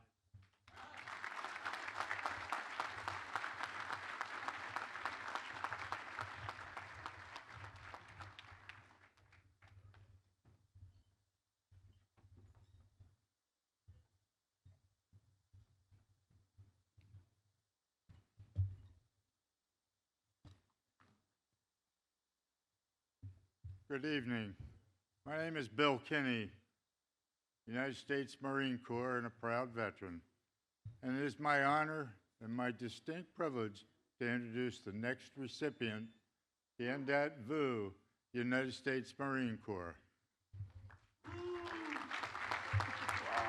Good evening. My name is Bill Kinney, United States Marine Corps and a proud veteran. And it is my honor and my distinct privilege to introduce the next recipient, Tien Dat Vu, United States Marine Corps.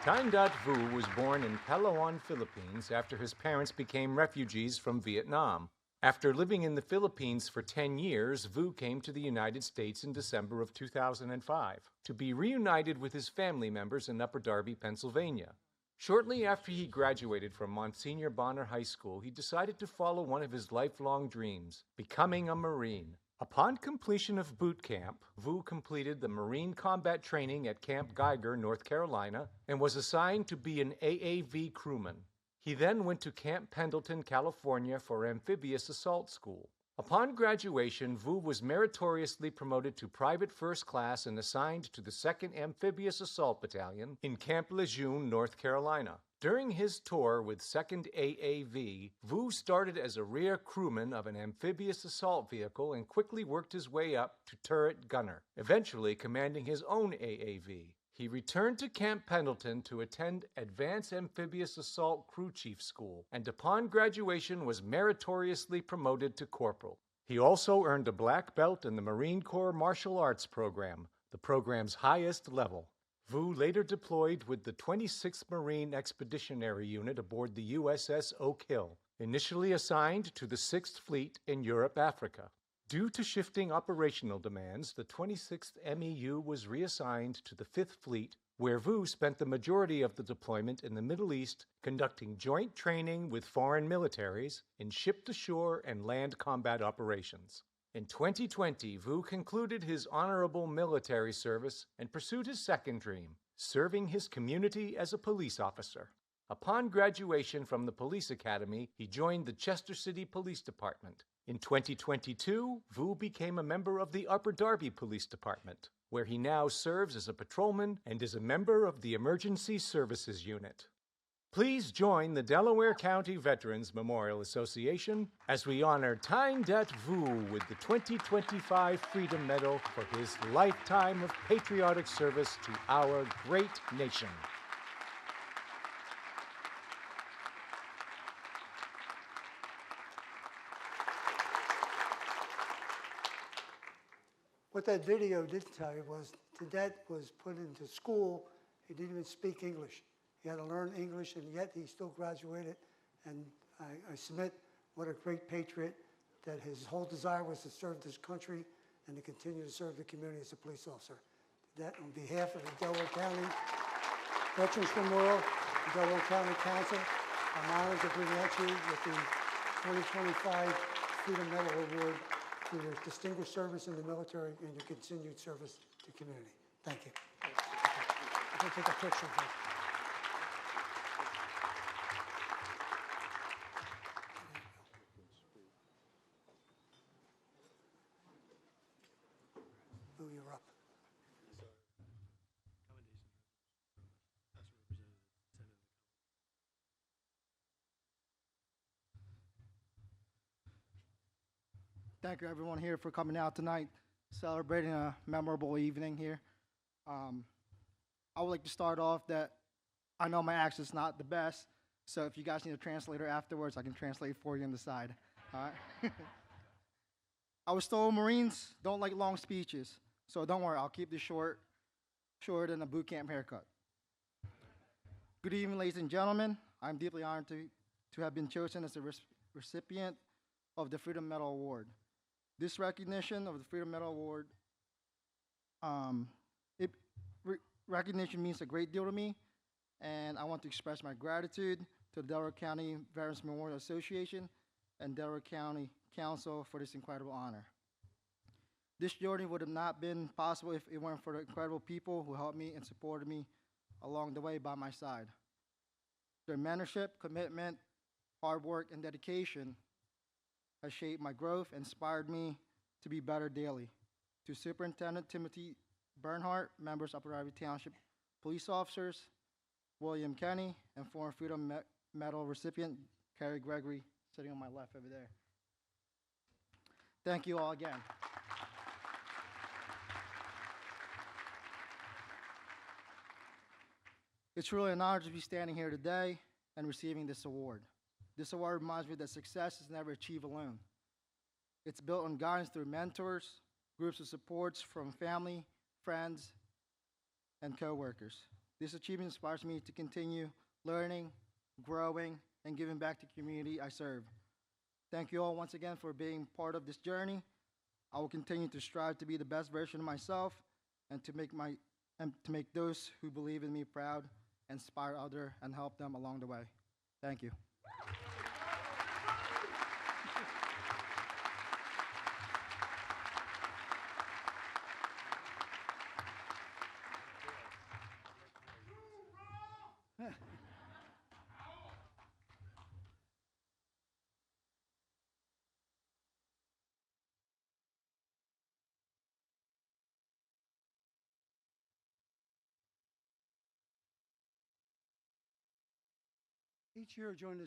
Tien Dat Vu was born in Palawan, Philippines after his parents became refugees from Vietnam. After living in the Philippines for 10 years, Vu came to the United States in December of 2005 to be reunited with his family members in Upper Darby, Pennsylvania. Shortly after he graduated from Monsignor Bonner High School, he decided to follow one of his lifelong dreams, becoming a Marine. Upon completion of boot camp, Vu completed the Marine combat training at Camp Geiger, North Carolina, and was assigned to be an AAV crewman. He then went to Camp Pendleton, California for amphibious assault school. Upon graduation, Vu was meritoriously promoted to Private First Class and assigned to the 2nd Amphibious Assault Battalion in Camp Lejeune, North Carolina. During his tour with 2nd AAV, Vu started as a rear crewman of an amphibious assault vehicle and quickly worked his way up to turret gunner, eventually commanding his own AAV. He returned to Camp Pendleton to attend Advanced Amphibious Assault Crew Chief School, and upon graduation was meritoriously promoted to corporal. He also earned a black belt in the Marine Corps Martial Arts Program, the program's highest level. Vu later deployed with the 26th Marine Expeditionary Unit aboard the USS Oak Hill, initially assigned to the 6th Fleet in Europe, Africa. Due to shifting operational demands, the 26th MEU was reassigned to the 5th Fleet, where Vu spent the majority of the deployment in the Middle East, conducting joint training with foreign militaries in ship-to-shore and land combat operations. In 2020, Vu concluded his honorable military service and pursued his second dream, serving his community as a police officer. Upon graduation from the police academy, he joined the Chester City Police Department. In 2022, Vu became a member of the Upper Darby Police Department, where he now serves as a patrolman and is a member of the Emergency Services Unit. Please join the Delaware County Veterans Memorial Association as we honor Tien Dat Vu with the 2025 Freedom Medal for his lifetime of patriotic service to our great nation. What that video didn't tell you was Cadet was put into school. He didn't even speak English. He had to learn English, and yet he still graduated. And I submit what a great patriot, that his whole desire was to serve this country and to continue to serve the community as a police officer. that on behalf of the Delaware County Veterans Memorial, the Delaware County Council, I'm honored to present you with the 2025 Freedom Medal Award for your distinguished service in the military and your continued service to the community. Thank you. I'm going to take a picture of you. Lou, you're up. Thank you, everyone here, for coming out tonight, celebrating a memorable evening here. I would like to start off that I know my accent's not the best, so if you guys need a translator afterwards, I can translate for you on the side. All right. I was told Marines don't like long speeches, so don't worry, I'll keep this short than a boot camp haircut. Good evening, ladies and gentlemen. I'm deeply honored to have been chosen as the recipient of the Freedom Medal Award. This recognition of the Freedom Medal Award, recognition means a great deal to me, and I want to express my gratitude to the Delaware County Veterans Memorial Association and Delaware County Council for this incredible honor. This journey would have not been possible if it weren't for the incredible people who helped me and supported me along the way by my side. Their mentorship, commitment, hard work, and dedication has shaped my growth and inspired me to be better daily. To Superintendent Timothy Bernhardt, members of Upper Township police officers, William Kenny, and former Freedom Medal recipient Carrie Gregory, sitting on my left over there. Thank you all again. It's really an honor to be standing here today and receiving this award. This award reminds me that success is never achieved alone. It's built on guidance through mentors, groups of supports from family, friends, and coworkers. This achievement inspires me to continue learning, growing, and giving back to the community I serve. Thank you all once again for being part of this journey. I will continue to strive to be the best version of myself and to make those who believe in me proud, inspire others, and help them along the way. Thank you. Each year during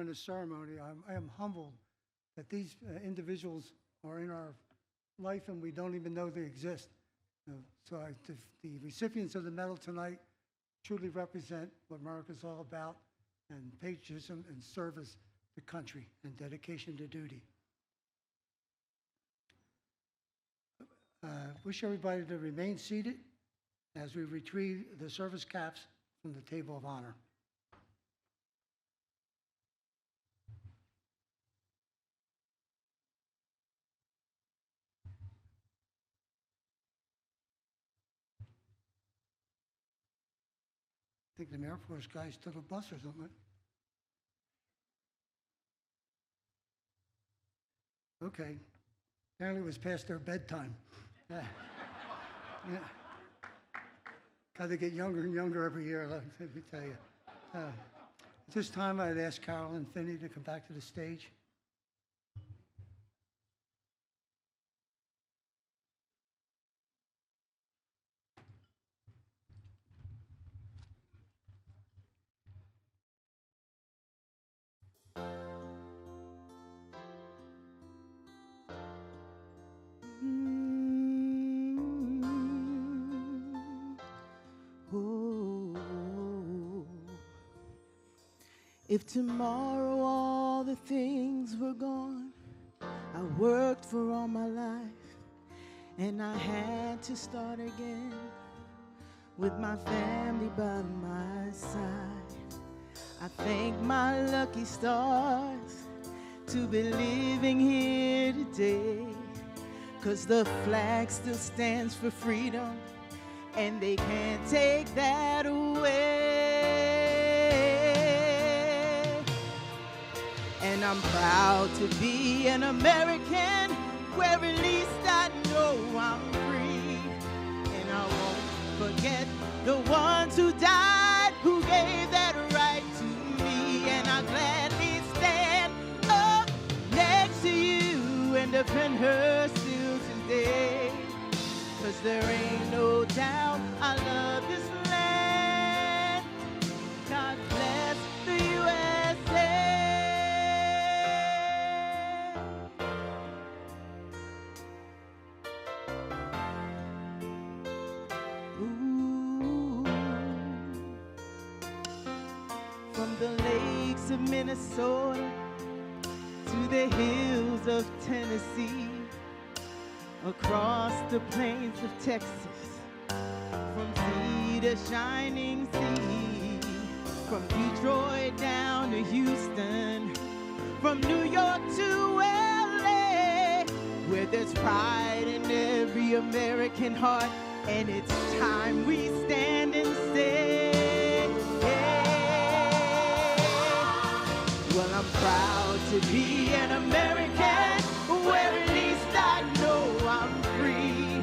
this ceremony, I am humbled that these individuals are in our life and we don't even know they exist. So the recipients of the medal tonight truly represent what America's all about, and patriotism and service to country and dedication to duty. Wish everybody to remain seated as we retrieve the service caps from the table of honor. I think the Air Force guys took a bus or something. Okay. Apparently it was past their bedtime. Yeah. Got to get younger and younger every year, let me tell you. At this time, I'd ask Carolyn Finney to come back to the stage. If tomorrow all the things were gone I worked for all my life, and I had to start again with my family by my side, I thank my lucky stars to be living here today, 'cause the flag still stands for freedom, and they can't take that away. And I'm proud to be an American, where at least I know I'm free. And I won't forget the ones who died, who gave that right to me. And I gladly stand up next to you and defend her still today. 'Cause there ain't no doubt I love this land. God bless the USA. Ooh. From the lakes of Minnesota to the hills of Tennessee, across the plains of Texas, from sea to shining sea, from Detroit down to Houston, from New York to LA, where there's pride in every American heart, and it's time we stand and say, well, I'm proud to be an American, where at least I know I'm free.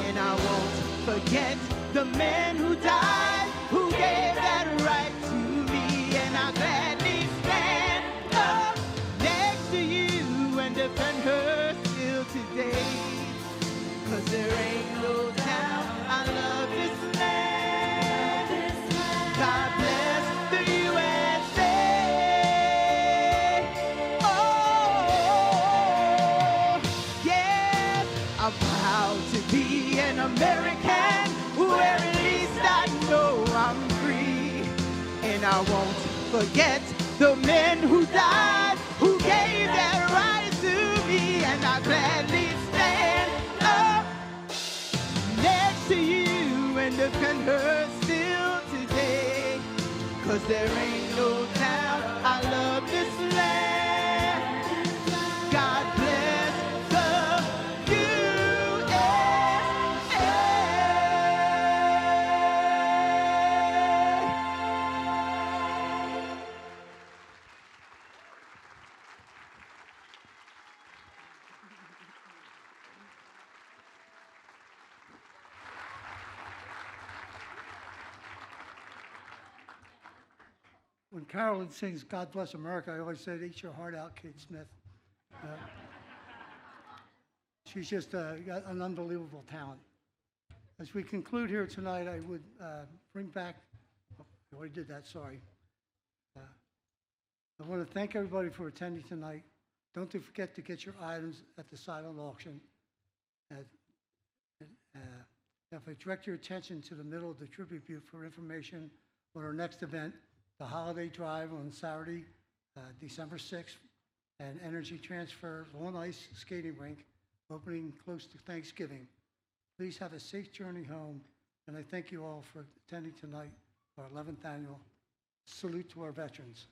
And I won't forget the men who died, who gave that right to me. And I gladly stand up next to you and defend her still today. 'Cause there ain't no doubt I love this land. God bless the USA. I'm proud to be an American, where at least I know I'm free. And I won't forget the men who died, who gave their right to me. And I gladly stand up next to you and defend her still today. 'Cause there ain't no doubt I love this land. God bless the When Carolyn sings God Bless America, I always say, eat your heart out, Kate Smith. She's just got an unbelievable talent. As we conclude here tonight, I would bring back, oh, I already did that, sorry. I want to thank everybody for attending tonight. Don't forget to get your items at the silent auction. If I direct your attention to the middle of the tribute booth for information on our next event, the holiday drive on Saturday, December 6th, and energy transfer on ice skating rink opening close to Thanksgiving. Please have a safe journey home, and I thank you all for attending tonight, our 11th annual salute to our veterans.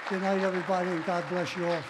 Good night, everybody, and God bless you all.